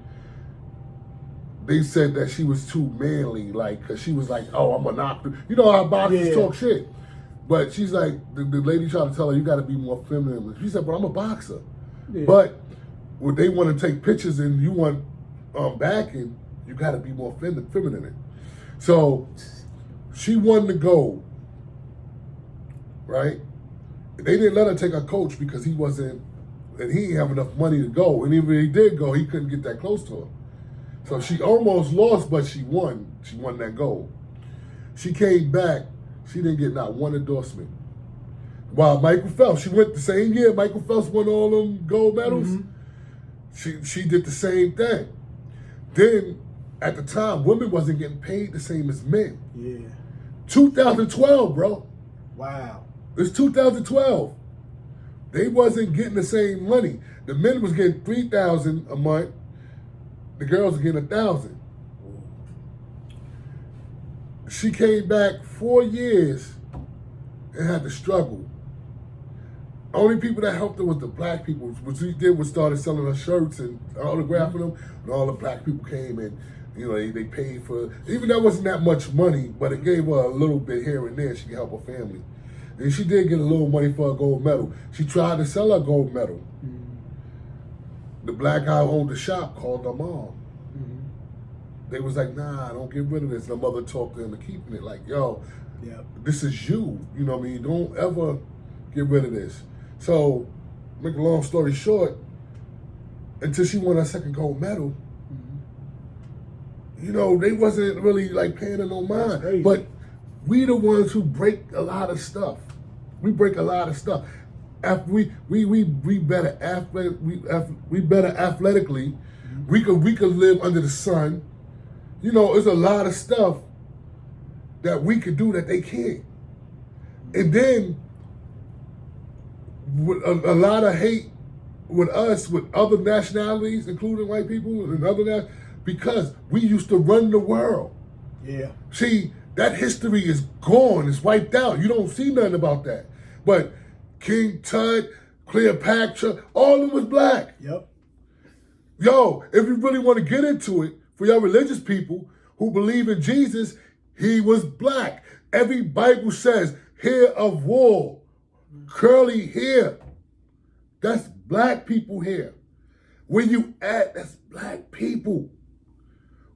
Speaker 2: they said that she was too manly, like, cause she was like, oh, I'm a knock. You know how boxers talk shit. But she's like, the lady tried to tell her, you got to be more feminine. She said, but I'm a boxer. Yeah. But when they want to take pictures and you want backing, you got to be more feminine. So she won the gold, right? They didn't let her take her coach because he wasn't, and he didn't have enough money to go. And even if he did go, he couldn't get that close to her. So she almost lost, but she won. She won that gold. She came back. She didn't get not one endorsement. While Michael Phelps, she went the same year. Michael Phelps won all them gold medals. Mm-hmm. She did the same thing. Then, at the time, women wasn't getting paid the same as men.
Speaker 1: Yeah.
Speaker 2: 2012, bro.
Speaker 1: Wow.
Speaker 2: It's 2012. They wasn't getting the same money. The men was getting $3,000 a month. The girls were getting $1,000. She came back 4 years and had to struggle. Only people that helped her was the black people. What she did was started selling her shirts and autographing them, and all the black people came and they paid for. Even that wasn't that much money, but it gave her a little bit here and there. She could help her family, and she did get a little money for a gold medal. She tried to sell her gold medal. Mm-hmm. The black guy who owned the shop called her mom. Mm-hmm. They was like, nah, don't get rid of this. The mother talked to him and keeping it like, yo, this is you. You know what I mean? Don't ever get rid of this. So, make a long story short, until she won her second gold medal, they wasn't really like paying her no mind. But we the ones who break a lot of stuff. We break a lot of stuff. After we better athletically. We could live under the sun. There's a lot of stuff that we could do that they can't. And then with a lot of hate with us, with other nationalities, including white people and other because we used to run the world.
Speaker 1: Yeah.
Speaker 2: See, that history is gone. It's wiped out. You don't see nothing about that. But King Tut, Cleopatra, all of them was black.
Speaker 1: Yep.
Speaker 2: Yo, if you really want to get into it, for your religious people who believe in Jesus, he was black. Every Bible says, hair of wool, curly hair. That's black people hair. Where you at, that's black people.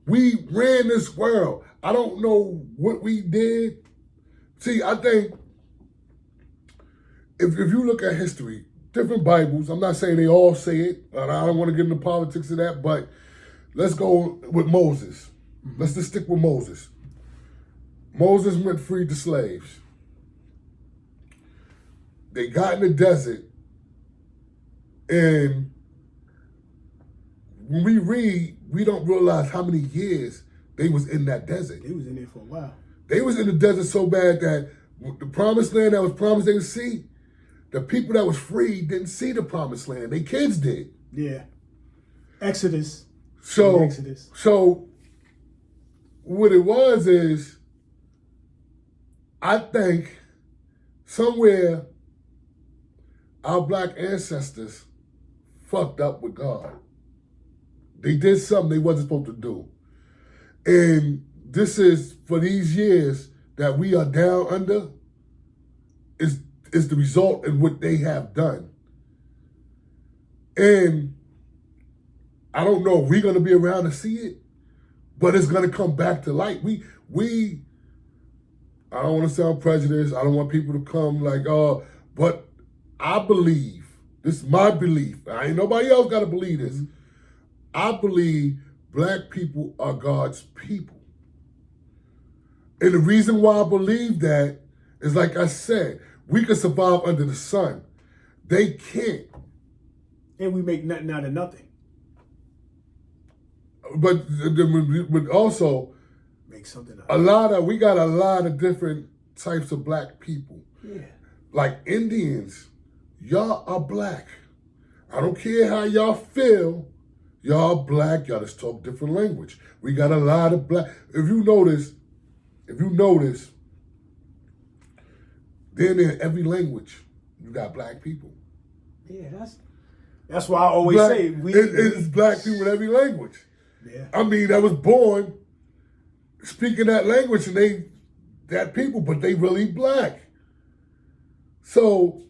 Speaker 2: We ran this world. I don't know what we did. See, I think if you look at history, different Bibles, I'm not saying they all say it, and I don't want to get into politics of that, but let's go with Moses. Let's just stick with Moses. Moses went freed the slaves. They got in the desert, and when we read, we don't realize how many years they was in that desert.
Speaker 1: They was in there for a while.
Speaker 2: They was in the desert so bad that the promised land that was promised they would see, the people that was free didn't see the promised land. Their kids did.
Speaker 1: Yeah. Exodus.
Speaker 2: So what it was is, I think somewhere our black ancestors fucked up with God. They did something they wasn't supposed to do. And this is, for these years that we are down under, is the result in what they have done. And I don't know if we're going to be around to see it, but it's going to come back to light. I don't want to sound prejudiced. I don't want people to come like, but I believe, this is my belief. Ain't nobody else got to believe this. I believe black people are God's people. And the reason why I believe that is, like I said, we can survive under the sun. They can't.
Speaker 1: And we make nothing out of nothing.
Speaker 2: but also
Speaker 1: Make something up.
Speaker 2: we got a lot of different types of black people.
Speaker 1: Yeah.
Speaker 2: Like Indians, y'all are black. I don't care how y'all feel. Y'all black. Y'all just talk different language. We got a lot of black. If you notice, then in every language, you got black people.
Speaker 1: Yeah, that's why I always say
Speaker 2: it's black people in every language.
Speaker 1: Yeah.
Speaker 2: I mean, I was born speaking that language, and that people, but they really black. So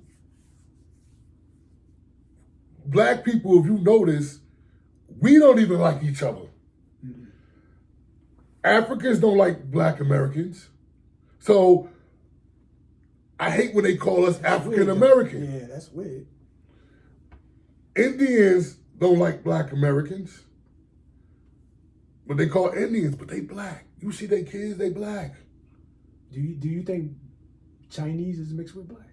Speaker 2: black people, if you notice, we don't even like each other. Mm-hmm. Africans don't like black Americans. So I hate when they call us African American.
Speaker 1: Yeah, that's weird.
Speaker 2: Indians don't like black Americans. But they call Indians, but they black. You see their kids, they black.
Speaker 1: Do you think Chinese is mixed with black?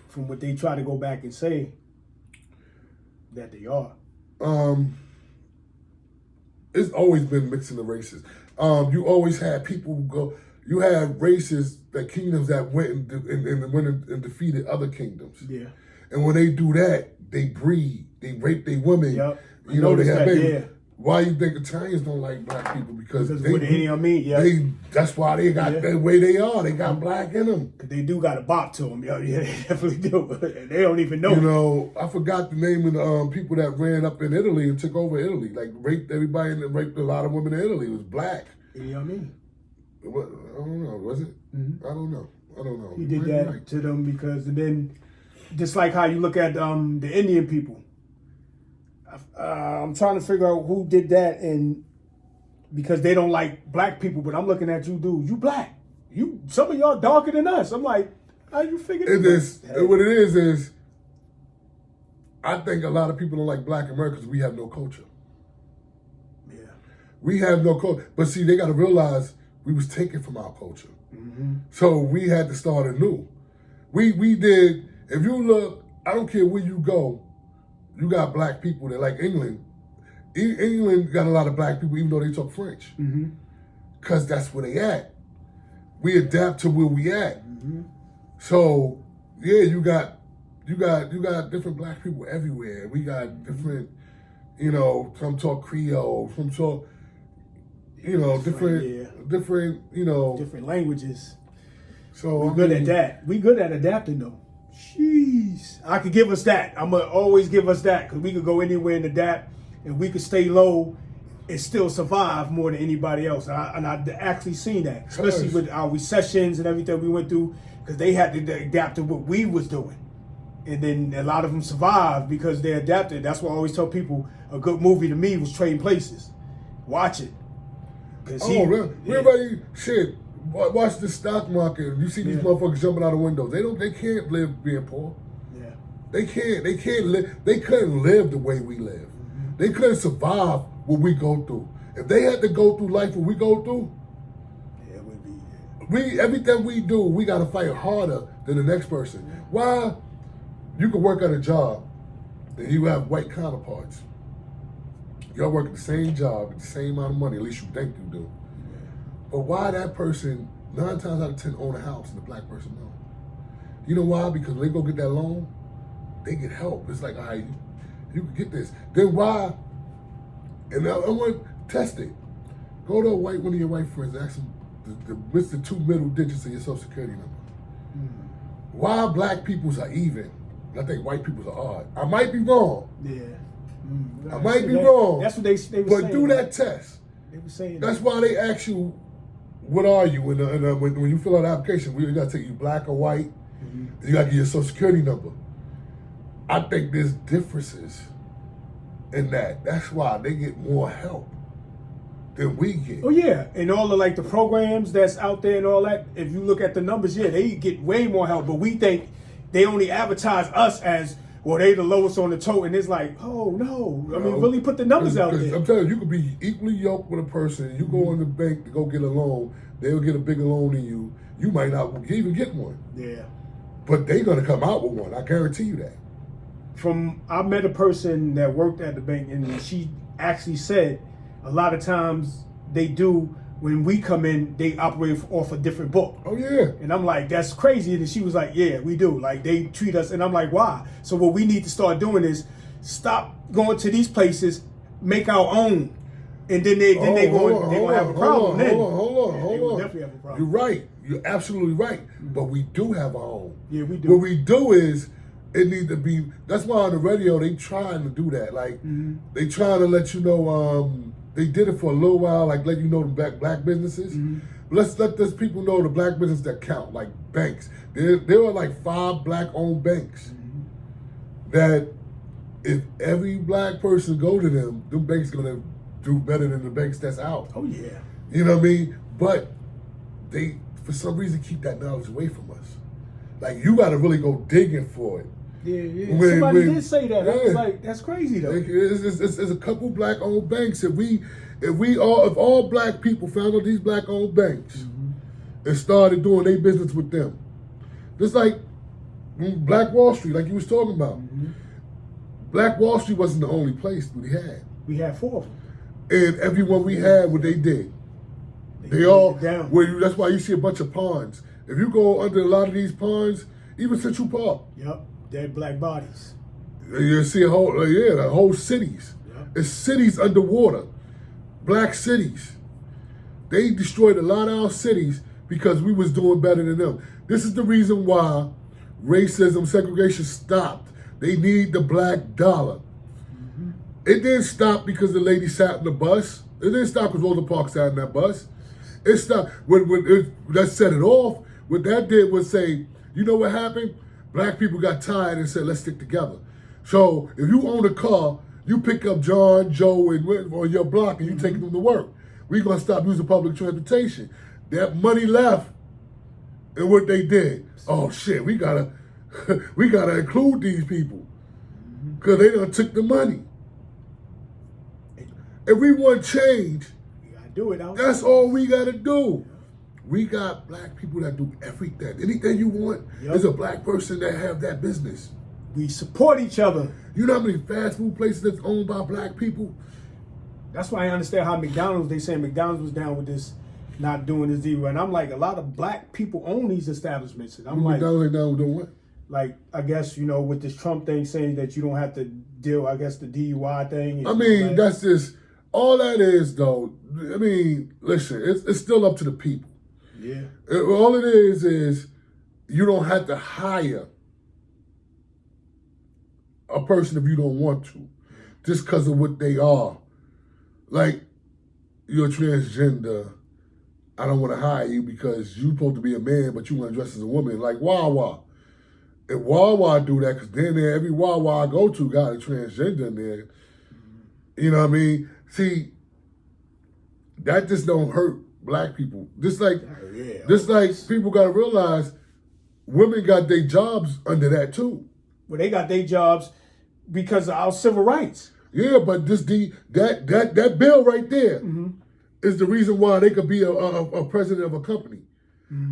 Speaker 1: From what they try to go back and say that they are.
Speaker 2: It's always been mixing the races. You always had people who go. You had races, kingdoms that went and defeated other kingdoms.
Speaker 1: Yeah.
Speaker 2: And when they do that, they breed, they rape their women.
Speaker 1: Yep.
Speaker 2: You know, they have babies.
Speaker 1: Yeah.
Speaker 2: Why you think Italians don't like black people? Because that's why they got the way they are. They got black in them.
Speaker 1: Cause they do got a bop to them. Yeah, they definitely do. They don't even know.
Speaker 2: You know, I forgot the name of the people that ran up in Italy and took over Italy. Like raped everybody and raped a lot of women in Italy. It was black.
Speaker 1: You know what I mean?
Speaker 2: I don't know. Was it? Mm-hmm. I don't know.
Speaker 1: He did that to them because, and then just like how you look at the Indian people. I'm trying to figure out who did that, and because they don't like black people, but I'm looking at you, dude. You black. Some of y'all darker than us. I'm like, how you figure this?
Speaker 2: What it is I think a lot of people don't like black Americans. We have no culture.
Speaker 1: Yeah,
Speaker 2: we have no culture. But see, they got to realize we was taken from our culture, so we had to start anew. We did. If you look, I don't care where you go. You got black people that like England. England got a lot of black people, even though they talk French, because that's where they at. We adapt to where we at. Mm-hmm. So yeah, you got different black people everywhere. We got different, some talk Creole, some talk, different
Speaker 1: languages.
Speaker 2: So
Speaker 1: we're good at that. We good at adapting though. Jeez, I could give us that. I'm gonna always give us that because we could go anywhere and adapt, and we could stay low and still survive more than anybody else. And I actually seen that, especially with our recessions and everything we went through, because they had to adapt to what we was doing, and then a lot of them survived because they adapted. That's why I always tell people a good movie to me was Trading Places. Watch it.
Speaker 2: Everybody shit. Watch the stock market. You see these motherfuckers jumping out of windows. They can't live being poor. Yeah. They can't live. They couldn't live the way we live. Mm-hmm. They couldn't survive what we go through. If they had to go through life what we go through,
Speaker 1: it would be.
Speaker 2: Everything we do, we gotta fight harder than the next person. Yeah. Why? You can work at a job and you have white counterparts. Y'all work at the same job, with the same amount of money, at least you think you do. But why that person, 9 times out of 10, own a house and the black person don't? You know why? Because when they go get that loan, they get help. It's like, all right, you can get this. Then why? And I want to test it. Go to one of your white friends, ask them to miss the 2 middle digits of your social security number. Why black people's are even? I think white people's are odd. I might be wrong.
Speaker 1: Yeah.
Speaker 2: I might be wrong.
Speaker 1: That's what they were saying.
Speaker 2: But do that test.
Speaker 1: They were saying
Speaker 2: that's why they ask you, what are you? When you fill out the application, we got to take you black or white. Mm-hmm. You got to get your social security number. I think there's differences in that. That's why they get more help than we get.
Speaker 1: Oh yeah, and all the programs that's out there and all that. If you look at the numbers, they get way more help. But we think they only advertise us as, well, they the lowest on the tote, and it's like, oh no. I mean, really put the numbers out there.
Speaker 2: I'm telling you, you could be equally yoked with a person. You go in the bank to go get a loan, they'll get a bigger loan than you. You might not even get one.
Speaker 1: Yeah.
Speaker 2: But they're gonna come out with one. I guarantee you that.
Speaker 1: I met a person that worked at the bank, and she actually said a lot of times they do when we come in, they operate off a different book.
Speaker 2: Oh yeah.
Speaker 1: And I'm like, that's crazy. And she was like, yeah, we do. Like they treat us. And I'm like, why? So what we need to start doing is stop going to these places, make our own. And then they gonna have a problem.
Speaker 2: Hold on.
Speaker 1: Definitely have a problem.
Speaker 2: You're right. You're absolutely right. But we do have our own.
Speaker 1: Yeah, we do.
Speaker 2: What we do is it needs to be. That's why on the radio they trying to do that. Like they trying to let you know. They did it for a little while, like let you know the black businesses. Let's let those people know the black businesses that count, like banks. There are like 5 black-owned banks that if every black person go to them banks gonna do better than the banks that's out.
Speaker 1: Oh yeah.
Speaker 2: You know what I mean? But they, for some reason, keep that knowledge away from us. Like you got to really go digging for it.
Speaker 1: Yeah. Somebody did say that. I was like, that's crazy though.
Speaker 2: Like, it's a couple black-owned banks. If all black people found out these black-owned banks and started doing their business with them, just like Black Wall Street, like you was talking about. Black Wall Street wasn't the only place we had.
Speaker 1: We had 4 of them.
Speaker 2: And everyone we had, what they did, they all. That's why you see a bunch of ponds. If you go under a lot of these ponds, even Central Park.
Speaker 1: Yep. Dead black bodies.
Speaker 2: You see the whole cities.
Speaker 1: Yep.
Speaker 2: It's cities underwater. Black cities. They destroyed a lot of our cities because we was doing better than them. This is the reason why racism, segregation stopped. They need the black dollar. It didn't stop because the lady sat in the bus. It didn't stop because Rosa Parks sat in that bus. It stopped that set it off. What that did was say, you know what happened? Black people got tired and said, let's stick together. So if you own a car, you pick up John, Joe, and on your block and you take them to work. We're gonna stop using public transportation. That money left, and what they did, oh shit, we gotta include these people because they done took the money. If we want change,
Speaker 1: we gotta do it.
Speaker 2: That's all we gotta do. We got black people that do everything. Anything you want, there's a black person that have that business.
Speaker 1: We support each other.
Speaker 2: You know how many fast food places that's owned by black people?
Speaker 1: That's why I understand how McDonald's, they say McDonald's was down with this, not doing this either. And I'm like, a lot of black people own these establishments. And I'm like,
Speaker 2: McDonald's ain't down with doing what?
Speaker 1: Like, I guess, with this Trump thing saying that you don't have to deal, I guess, the DUI thing.
Speaker 2: I mean, that's just, all that is though, I mean, listen, it's still up to the people.
Speaker 1: Yeah.
Speaker 2: All it is you don't have to hire a person if you don't want to, just because of what they are. Like, you're transgender, I don't want to hire you because you're supposed to be a man, but you want to dress as a woman. Like Wawa. If Wawa do that, because then every Wawa I go to got a transgender in there. You know what I mean? See, that just don't hurt black people. Just like people got to realize women got their jobs under that too.
Speaker 1: Well, they got their jobs because of our civil rights.
Speaker 2: Yeah, but that bill right there is the reason why they could be a president of a company.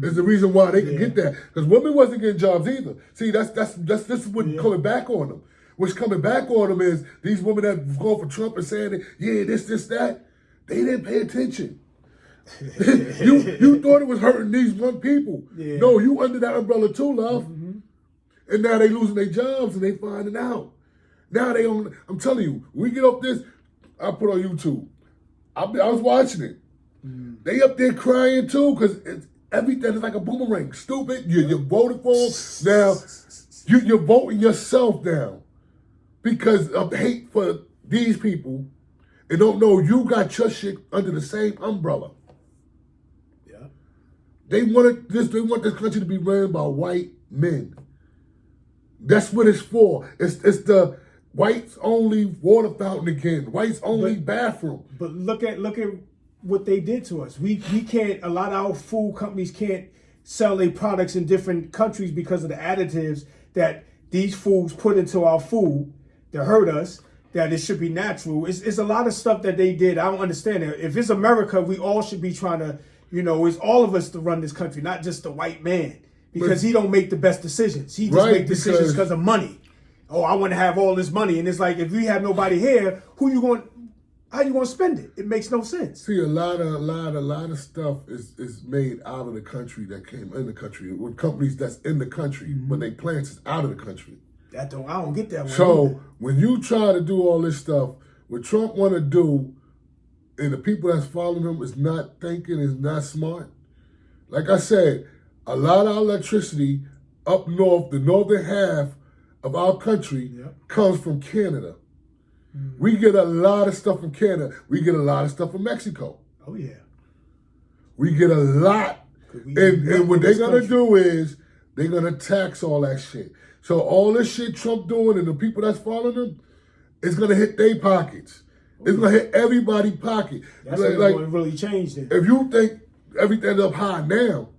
Speaker 2: Is the reason why they could get that, because women wasn't getting jobs either. See, this is what's coming back on them. What's coming back on them is these women that go for Trump and saying that, this, that. They didn't pay attention. you thought it was hurting these one people. Yeah. No, you under that umbrella too, love. And now they losing their jobs and they finding out. Now they on. I'm telling you, we get up this. I put on YouTube. I was watching it. They up there crying too because everything is like a boomerang. Stupid. You voted for them. Now you're voting yourself down because of hate for these people, and don't know you got your shit under the same umbrella. Yeah. They want this country to be run by white men. That's what it's for. It's the whites only water fountain again. Whites only bathroom.
Speaker 1: But look at what they did to us. We can't. A lot of our food companies can't sell their products in different countries because of the additives that these foods put into our food that hurt us. That it should be natural. It's a lot of stuff that they did. I don't understand it. If it's America, we all should be trying to, it's all of us to run this country, not just the white man. Because he don't make the best decisions. He just make decisions because of money. Oh, I want to have all this money. And it's like, if we have nobody here, who you going, How you gonna spend it? It makes no sense.
Speaker 2: See, a lot of stuff is made out of the country that came in the country with companies that's in the country, but they plants is out of the country.
Speaker 1: I don't get that one.
Speaker 2: So
Speaker 1: either.
Speaker 2: when you try to do all this stuff, what Trump want to do, and the people that's following him is not thinking, is not smart. Like I said, a lot of our electricity up north, the northern half of our country, comes from Canada. We get a lot of stuff from Canada. We get a lot of stuff from Mexico.
Speaker 1: Oh, yeah.
Speaker 2: We get a lot. And what they're going to do is they're going to tax all that shit. So all this shit Trump doing and the people that's following him, it's going to hit their pockets. It's going to hit everybody's pocket.
Speaker 1: That's like, going to really change then.
Speaker 2: If you think everything's up high now,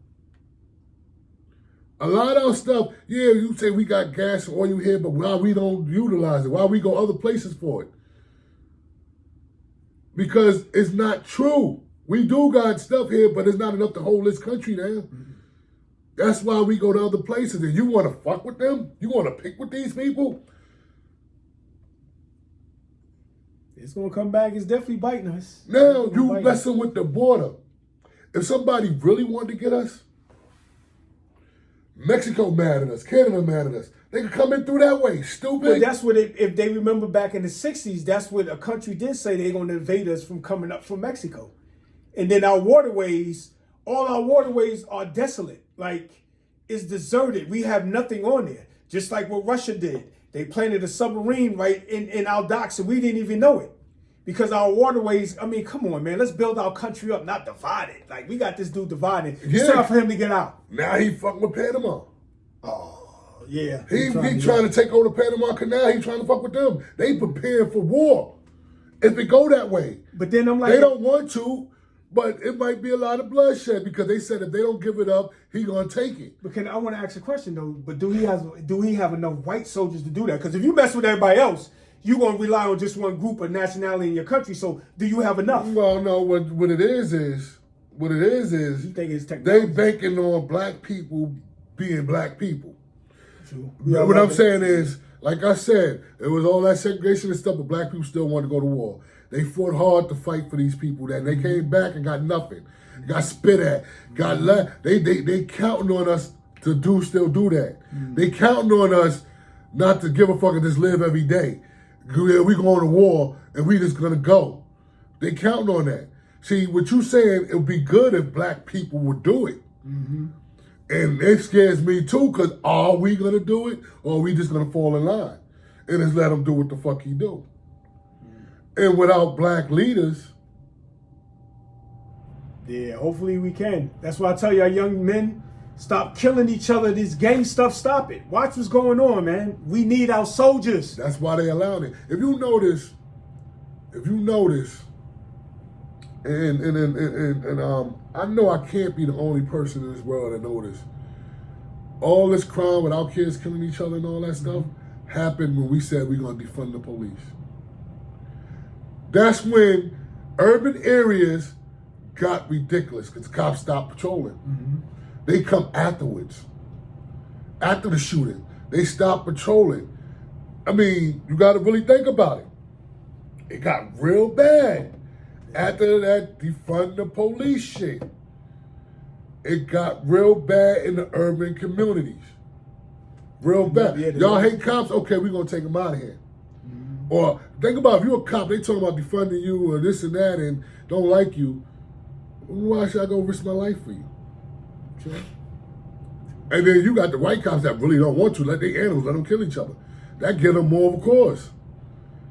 Speaker 2: a lot of our stuff, yeah, you say we got gas and oil here, but why we don't utilize it? Why we go other places for it? Because it's not true. We do got stuff here, but it's not enough to hold this country down. That's why we go to other places. And you want to fuck with them? You want to pick with these people?
Speaker 1: It's going to come back. It's definitely biting us.
Speaker 2: Now you messing with the border. If somebody really wanted to get us, Mexico mad at us, Canada mad at us. They could come in through that way, stupid.
Speaker 1: But that's what, if they remember back in the 60s, that's what a country did say they're going to invade us from coming up from Mexico. And then our waterways, all our waterways are desolate. Like, it's deserted. We have nothing on there. Just like what Russia did. They planted a submarine right in our docks and we didn't even know it. Because our waterways, I mean, come on, man. Let's build our country up, not divide it. Like, we got this dude divided. It's time for him to get out.
Speaker 2: Now he fucking with Panama.
Speaker 1: Oh, yeah.
Speaker 2: He trying to take over the Panama Canal. He trying to fuck with them. They preparing for war. If it go that way.
Speaker 1: But then I'm like...
Speaker 2: They don't want to, but it might be a lot of bloodshed because they said if they don't give it up, he gonna take it.
Speaker 1: But I want to ask a question, though. But do he have enough white soldiers to do that? Because if you mess with everybody else... you're going to rely on just one group of nationality in your country. So do you have enough?
Speaker 2: Well, no, what it is
Speaker 1: you think it's technology?
Speaker 2: They banking on black people being black people.
Speaker 1: True.
Speaker 2: What I'm saying is, like I said, it was all that segregation and stuff, but black people still wanted to go to war. They fought hard to fight for these people. That they came back and got nothing. Got spit at. Got left. They counting on us to still do that. They counting on us not to give a fuck and just live every day. We going to war and we just gonna go. They counting on that. See, what you saying, it would be good if black people would do it. And it scares me too, because are we gonna do it or are we just gonna fall in line and just let him do what the fuck he do? And without black leaders.
Speaker 1: Yeah, hopefully we can. That's why I tell you, our young men, stop killing each other. This gang stuff, stop it. Watch what's going on, man. We need our soldiers.
Speaker 2: That's why they allowed it. If you notice, and I know I can't be the only person in this world that know this. All this crime with our kids killing each other and all that stuff happened when we said we're gonna defund the police. That's when urban areas got ridiculous because cops stopped patrolling. They come afterwards. After the shooting, they stop patrolling. I mean, you got to really think about it. It got real bad. After that defund the police shit, it got real bad in the urban communities. Real bad. Y'all hate cops? Okay, we're going to take them out of here. Or think about if you're a cop, they talking about defunding you or this and that and don't like you. Why should I go risk my life for you? Sure. And then you got the white cops that really don't want to. Let their animals, let them kill each other. That give them more of a cause.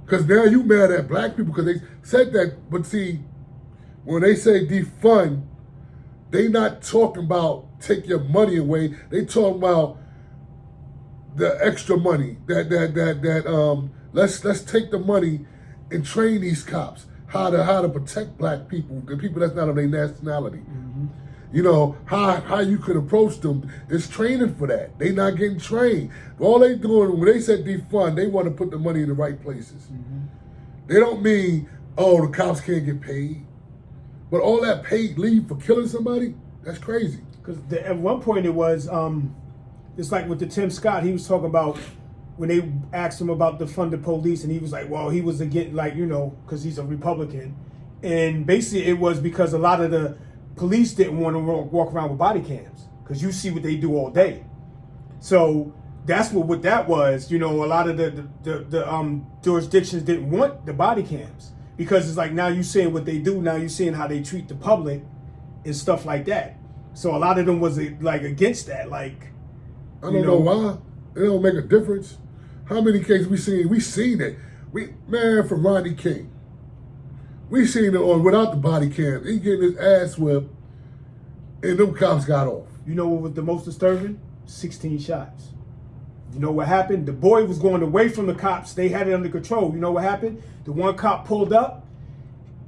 Speaker 2: Because now you mad at black people because they said that. But see, when they say defund, they not talking about take your money away. They talking about the extra money. Let's take the money and train these cops how to protect black people, the people that's not of their nationality. You know, how you could approach them is training for that. They not getting trained. All they doing, when they said defund, they want to put the money in the right places. They don't mean, oh, the cops can't get paid. But all that paid leave for killing somebody, that's crazy.
Speaker 1: Because at one point it was, it's like with the Tim Scott, he was talking about when they asked him about defund the police, and he was like, well, he was against, like, because he's a Republican. And basically it was because a lot of the police didn't want to walk around with body cams, because you see what they do all day. So that's what that was. A lot of the jurisdictions didn't want the body cams, because it's like, now you seeing what they do, now you seeing how they treat the public and stuff like that. So a lot of them was like against that. Like,
Speaker 2: I don't know why. It don't make a difference. How many cases we seen? We seen it. From Rodney King. We seen it on without the body cam. He getting his ass whipped, and them cops got off.
Speaker 1: You know what was the most disturbing? 16 shots. You know what happened? The boy was going away from the cops. They had it under control. You know what happened? The one cop pulled up,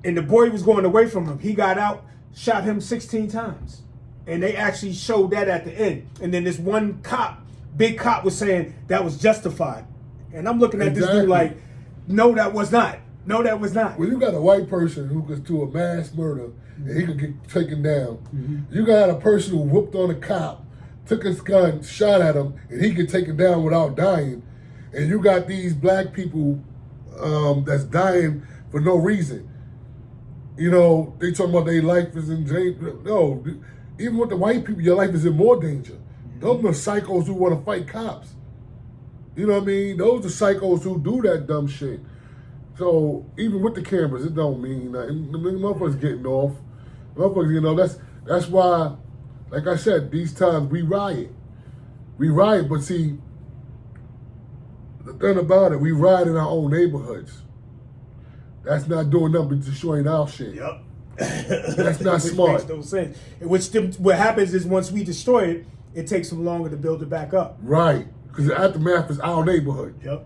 Speaker 1: and the boy was going away from him. He got out, shot him 16 times. And they actually showed that at the end. And then this one cop, big cop, was saying that was justified. And I'm looking at this dude like, no, that was not. No, that was not.
Speaker 2: Well, you got a white person who could do a mass murder and he could get taken down. Mm-hmm. You got a person who whooped on a cop, took his gun, shot at him, and he get taken down without dying. And you got these black people that's dying for no reason. They talking about their life is in danger. No, even with the white people, your life is in more danger. Mm-hmm. Those are psychos who want to fight cops. You know what I mean? Those are psychos who do that dumb shit. So even with the cameras, it don't mean nothing. The motherfuckers getting off. Motherfuckers, that's why, like I said, these times we riot. We riot, but see, the thing about it, we riot in our own neighborhoods. That's not doing nothing but destroying our shit.
Speaker 1: Yep.
Speaker 2: That's not smart.
Speaker 1: Makes no sense. What happens is once we destroy it, it takes them longer to build it back up.
Speaker 2: Right. Because the aftermath is our neighborhood.
Speaker 1: Yep.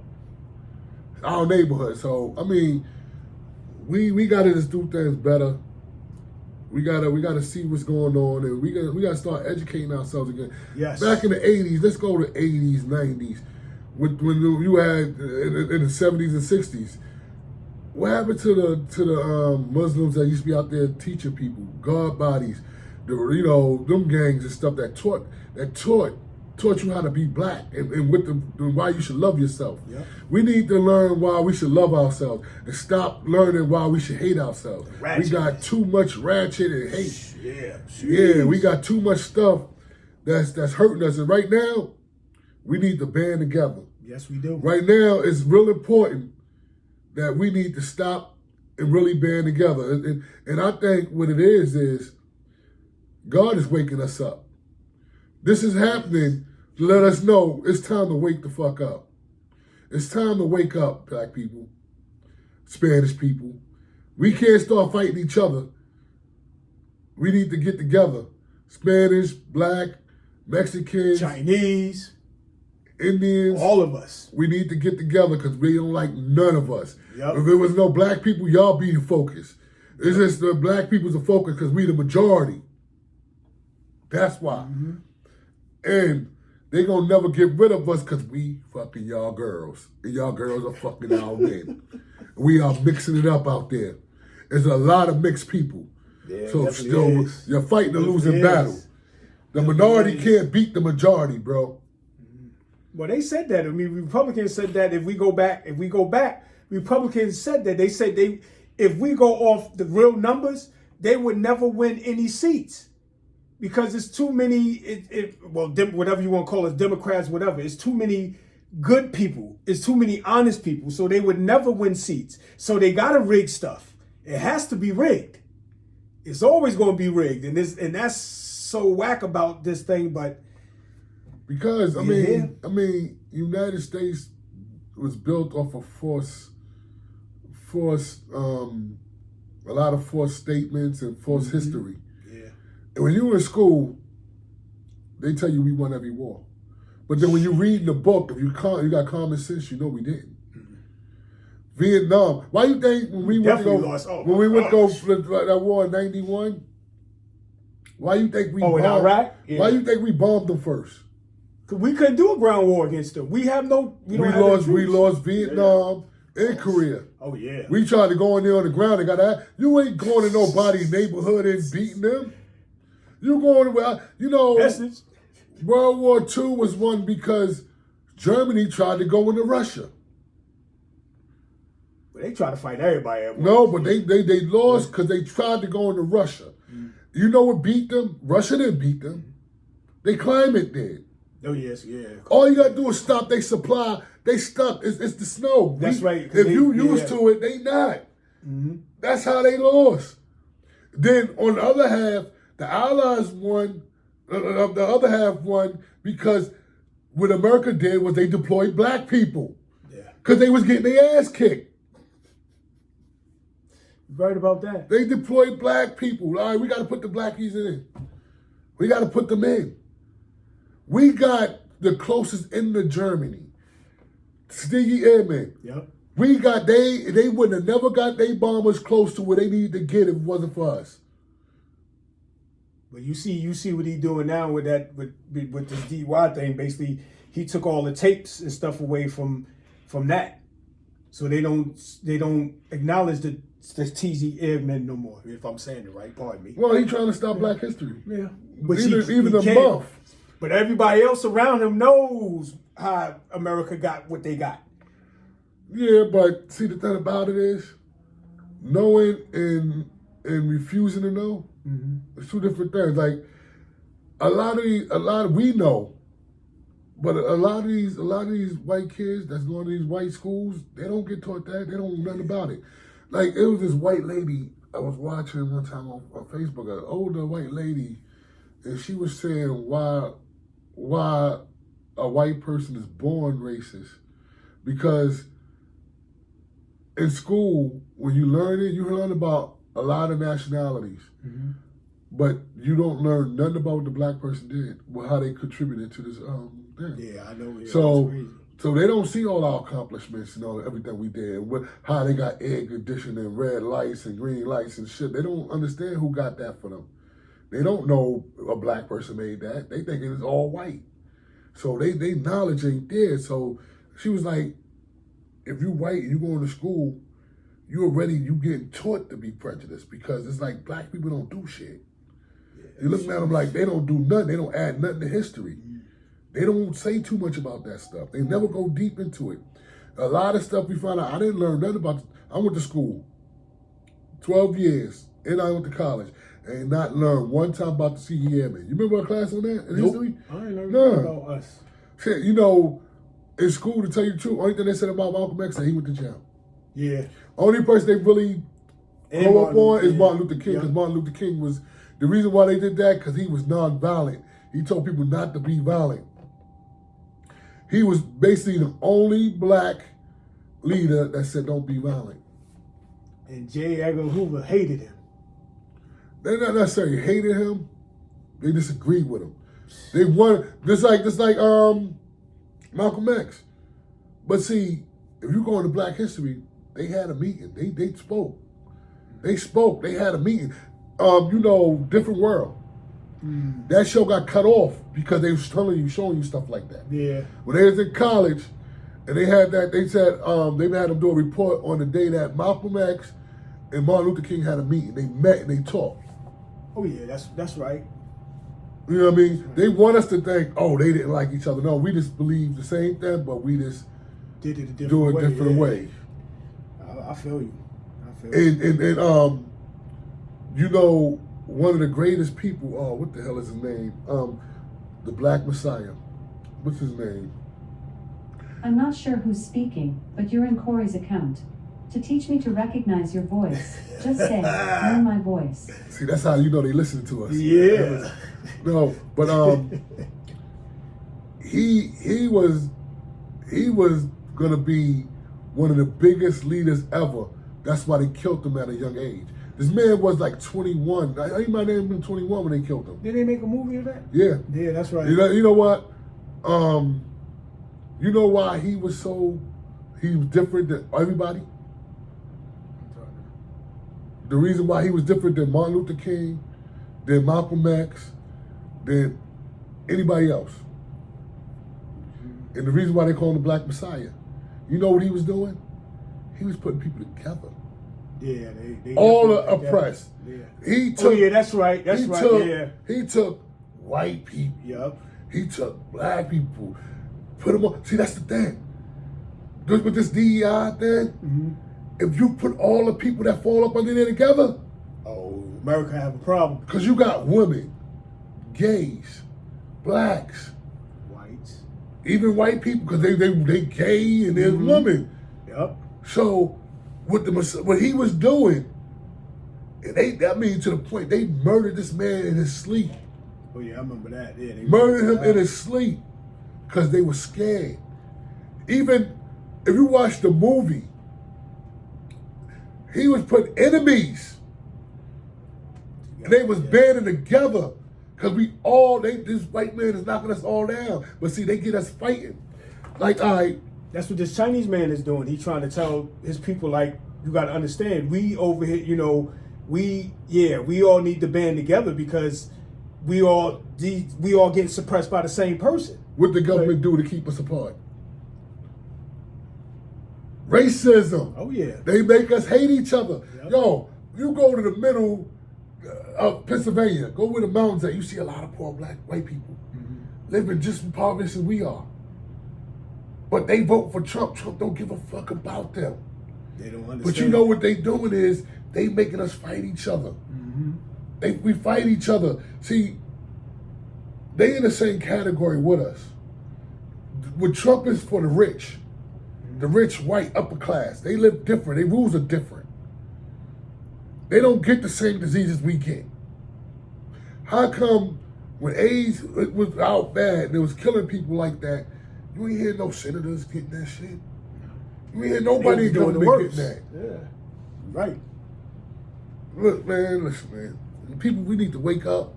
Speaker 2: Our neighborhood. So I mean, we gotta just do things better. We gotta see what's going on, and we gotta start educating ourselves again.
Speaker 1: Yes.
Speaker 2: Back in the 80s, let's go to 80s, 90s, when you had in the 70s and 60s. What happened to the Muslims that used to be out there teaching people, guard bodies, them gangs and stuff that taught you how to be black and why you should love yourself. Yep. We need to learn why we should love ourselves and stop learning why we should hate ourselves. We got too much ratchet and hate. Yeah, we got too much stuff that's hurting us. And right now, we need to band together.
Speaker 1: Yes, we do.
Speaker 2: Right now, it's real important that we need to stop and really band together. And I think what it is God is waking us up. This is happening to let us know it's time to wake the fuck up. It's time to wake up, black people, Spanish people. We can't start fighting each other. We need to get together. Spanish, black, Mexican,
Speaker 1: Chinese,
Speaker 2: Indians.
Speaker 1: All of us.
Speaker 2: We need to get together because we don't like none of us.
Speaker 1: Yep.
Speaker 2: If there was no black people, y'all be the focus. It's just the black people's the focus because we the majority. That's why. Mm-hmm. And they gonna never get rid of us because we fucking y'all girls. And y'all girls are fucking our men. We are mixing it up out there. There's a lot of mixed people.
Speaker 1: Yeah,
Speaker 2: so still, you're fighting a losing battle. The minority can't beat the majority, bro.
Speaker 1: Well, they said that. I mean, Republicans said that if we go back, Republicans said that. They said if we go off the real numbers, they would never win any seats. Because it's too many, whatever you want to call it, Democrats, whatever. It's too many good people. It's too many honest people. So they would never win seats. So they got to rig stuff. It has to be rigged. It's always going to be rigged. And that's so whack about this thing. But
Speaker 2: because, I mean, United States was built off of a lot of false statements and false history. And when you were in school, they tell you we won every war. But then when you read the book, if you got common sense, you know we didn't. Mm-hmm. Vietnam. Why you think when we went to go that war in '91? Why you think we bombed?
Speaker 1: In Iraq? Yeah.
Speaker 2: Why you think we bombed them first?
Speaker 1: Because we couldn't do a ground war against them. We lost
Speaker 2: Vietnam and Korea.
Speaker 1: Oh yeah.
Speaker 2: We tried to go in there on the ground and got that. You ain't going to nobody's neighborhood and beating them. You going to, World War II was won because Germany tried to go into Russia.
Speaker 1: But they try to fight everybody at once.
Speaker 2: No, but they lost because they tried to go into Russia. You know what beat them? Russia didn't beat them. They climate did.
Speaker 1: Oh, yes, yeah.
Speaker 2: All you got to do is stop their supply. They stuck. It's the snow.
Speaker 1: That's right.
Speaker 2: If you used to it, they not. That's how they lost. Then on the other half, the Allies won. The other half won because what America did was they deployed black people.
Speaker 1: Yeah.
Speaker 2: Because they was getting their ass kicked.
Speaker 1: Right about that.
Speaker 2: They deployed black people. All right, we got to put the blackies in. We got to put them in. We got the closest into Germany. Stiggy Airmen.
Speaker 1: Yep.
Speaker 2: We got, they wouldn't have never got their bombers close to where they needed to get if it wasn't for us.
Speaker 1: But you see what he doing now with that with this DY thing. Basically, he took all the tapes and stuff away from that, so they don't acknowledge the TZ Airmen no more. If I'm saying it right, pardon me.
Speaker 2: Well, he trying to stop Black History.
Speaker 1: Yeah, but
Speaker 2: even a
Speaker 1: can't.
Speaker 2: month.
Speaker 1: But everybody else around him knows how America got what they got.
Speaker 2: Yeah, but see the thing about it is, knowing and refusing to know, it's two different things. Like a lot of we know, but a lot of these white kids that's going to these white schools, they don't get taught that. They don't know nothing about it. Like it was this white lady I was watching one time on Facebook, an older white lady, and she was saying why a white person is born racist, because in school, when you learn it, you learn about a lot of nationalities, but you don't learn nothing about what the black person did, how they contributed to this thing.
Speaker 1: Yeah, I know. Yeah,
Speaker 2: So they don't see all our accomplishments, everything we did, and how they got air conditioning and red lights and green lights and shit. They don't understand who got that for them. They don't know a black person made that. They think it's all white. So they knowledge ain't there. So she was like, if you white, you going to school, you getting taught to be prejudiced, because it's like black people don't do shit. You're looking at them like they don't do nothing. They don't add nothing to history. They don't say too much about that stuff. They never go deep into it. A lot of stuff we find out, I didn't learn nothing about. I went to school 12 years, and I went to college, and not learn one time about the CE Airmen. You remember our class on that in history?
Speaker 1: I ain't learned nothing about us.
Speaker 2: Shit, in school, to tell you the truth, only thing they said about Malcolm X is he went to jail.
Speaker 1: Yeah.
Speaker 2: Only person they really go up on is Martin Luther King, because Martin Luther King was, the reason why they did that, because he was non-violent. He told people not to be violent. He was basically the only black leader that said don't be violent.
Speaker 1: And J. Edgar Hoover hated him.
Speaker 2: They not necessarily hated him, they disagreed with him. They wanted, just like Malcolm X. But see, if you go into Black History, they had a meeting. They spoke. They spoke. They had a meeting. Different World. That show got cut off because they was showing you stuff like that.
Speaker 1: Yeah.
Speaker 2: When they was in college, and they had that, they said they had them do a report on the day that Malcolm X and Martin Luther King had a meeting. They met and they talked.
Speaker 1: Oh yeah, that's right.
Speaker 2: You know what I mean? Right. They want us to think, oh, they didn't like each other. No, we just believe the same thing, but we just
Speaker 1: did it a
Speaker 2: different way.
Speaker 1: I feel you.
Speaker 2: And one of the greatest people, what the hell is his name? The Black Messiah. What's his name?
Speaker 3: I'm not sure who's speaking, but you're in Corey's account. To teach me to recognize your voice, just say, know my voice.
Speaker 2: See, that's how you know they listen to us.
Speaker 1: Yeah.
Speaker 2: No, but he was gonna be one of the biggest leaders ever. That's why they killed him at a young age. This man was like 21. He might have been 21 when they killed him.
Speaker 1: Did they make a movie of that?
Speaker 2: Yeah.
Speaker 1: Yeah, that's right.
Speaker 2: You know what? You know why he was different than everybody? The reason why he was different than Martin Luther King, than Malcolm X, than anybody else. And the reason why they call him the Black Messiah. You know what he was doing? He was putting people together.
Speaker 1: Yeah, they
Speaker 2: all the oppressed.
Speaker 1: Yeah. That's right.
Speaker 2: He took white people.
Speaker 1: Yep.
Speaker 2: He took black people. put them on. See, that's the thing. With this DEI thing, if you put all the people that fall up under there together,
Speaker 1: oh, America have a problem.
Speaker 2: because you got women, gays, blacks,
Speaker 1: Whites.
Speaker 2: even white people, because they gay and there's women.
Speaker 1: Yep.
Speaker 2: So what he was doing, and I mean to the point they murdered this man in his sleep.
Speaker 1: Oh yeah, I remember that. Yeah, they
Speaker 2: Murdered him in his sleep because they were scared. Even if you watch the movie, he was putting enemies, and they was banding together because this white man is knocking us all down. But see, they get us fighting. Like, all right.
Speaker 1: That's what this Chinese man is doing. He's trying to tell his people, like, you got to understand, we over here, you know, we all need to band together because we all getting suppressed by the same person.
Speaker 2: What the government do to keep us apart? Racism.
Speaker 1: Oh yeah.
Speaker 2: They make us hate each other.
Speaker 1: Yep.
Speaker 2: Yo, you go to the middle of Pennsylvania, go where the mountains at, you see a lot of poor white people living just as impoverished as we are. But they vote for Trump. Trump don't give a fuck about them.
Speaker 1: They don't understand.
Speaker 2: But you know what they doing is they making us fight each other. We fight each other. See, they in the same category with us. What Trump is for the rich white upper class. They live different. Their rules are different. They don't get the same diseases we get. How come when AIDS was out bad and it was killing people like that, you ain't hear no senators getting that shit? You ain't hear nobody in government getting that.
Speaker 1: Yeah, right.
Speaker 2: Look, man, listen, man. People, we need to wake up.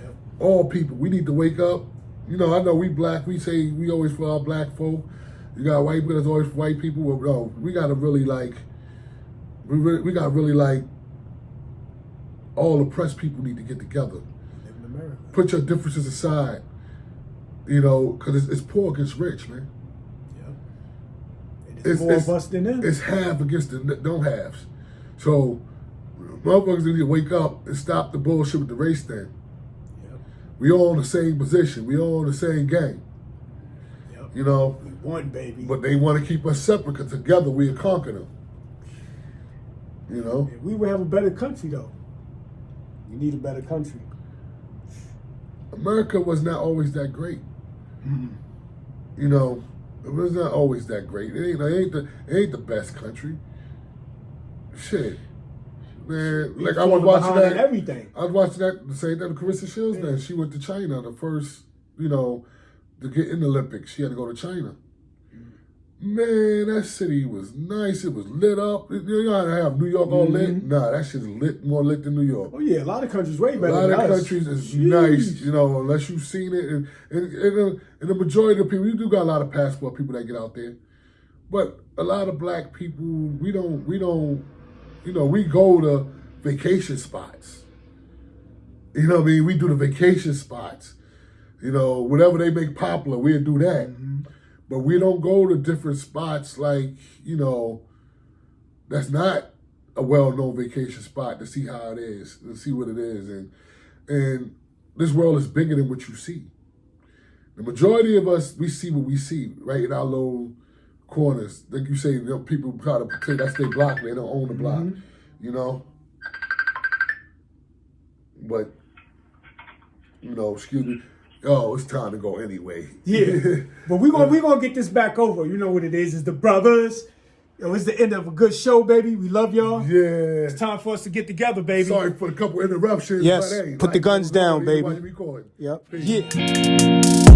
Speaker 1: Yep.
Speaker 2: All people, we need to wake up. You know, I know we black, we say we always for our black folk. You got white people that's always for white people. Well, no, we gotta really like, we gotta really like, all oppressed people need to get together.
Speaker 1: Live in America.
Speaker 2: Put your differences aside, you know, because it's poor against rich, man.
Speaker 1: Yep. And there's more of us than them.
Speaker 2: It's half against the don't halves. So, motherfuckers need to wake up and stop the bullshit with the race thing.
Speaker 1: Yep.
Speaker 2: We all in the same position. We all in the same game.
Speaker 1: Yep.
Speaker 2: You know?
Speaker 1: We won, baby.
Speaker 2: But they want to keep us separate because together we'll conquer them. You know?
Speaker 1: We would have a better country, though. We need a better country.
Speaker 2: America was not always that great. You know, it was not always that great. It ain't the best country. Shit. Man, like I was watching that.
Speaker 1: Everything.
Speaker 2: I was watching that, the same thing with Carissa Shields then. She went to China, the first, you know, to get in the Olympics. She had to go to China. Man, that city was nice. It was lit up. You know how to have New York all lit? Nah, that shit's lit, more lit than New York.
Speaker 1: Oh yeah, a lot of countries way
Speaker 2: A
Speaker 1: better
Speaker 2: lot
Speaker 1: than
Speaker 2: of
Speaker 1: us.
Speaker 2: countries is nice, you know, unless you've seen it. And the majority of the people, you do got a lot of passport people that get out there. But a lot of black people, we don't, you know, we go to vacation spots. You know what I mean? We do the vacation spots. You know, whatever they make popular, we'll do that. But we don't go to different spots like, you know, that's not a well-known vacation spot to see how it is, to see what it is. And this world is bigger than what you see. The majority of us, we see what we see, right, in our little corners. Like you say, you know, people try to say that's their block, they don't own the block, you know? But, you know, excuse me, oh, it's time to go anyway.
Speaker 1: Yeah, but we gonna get this back over. You know what it is? It's the brothers. Yo, it's the end of a good show, baby. We love y'all.
Speaker 2: Yeah.
Speaker 1: It's time for us to get together, baby.
Speaker 2: Sorry for a couple interruptions.
Speaker 1: Yes,
Speaker 2: but hey,
Speaker 1: put the guns down, baby.
Speaker 2: Recording.
Speaker 1: Yep.
Speaker 2: Peace.
Speaker 1: Yeah.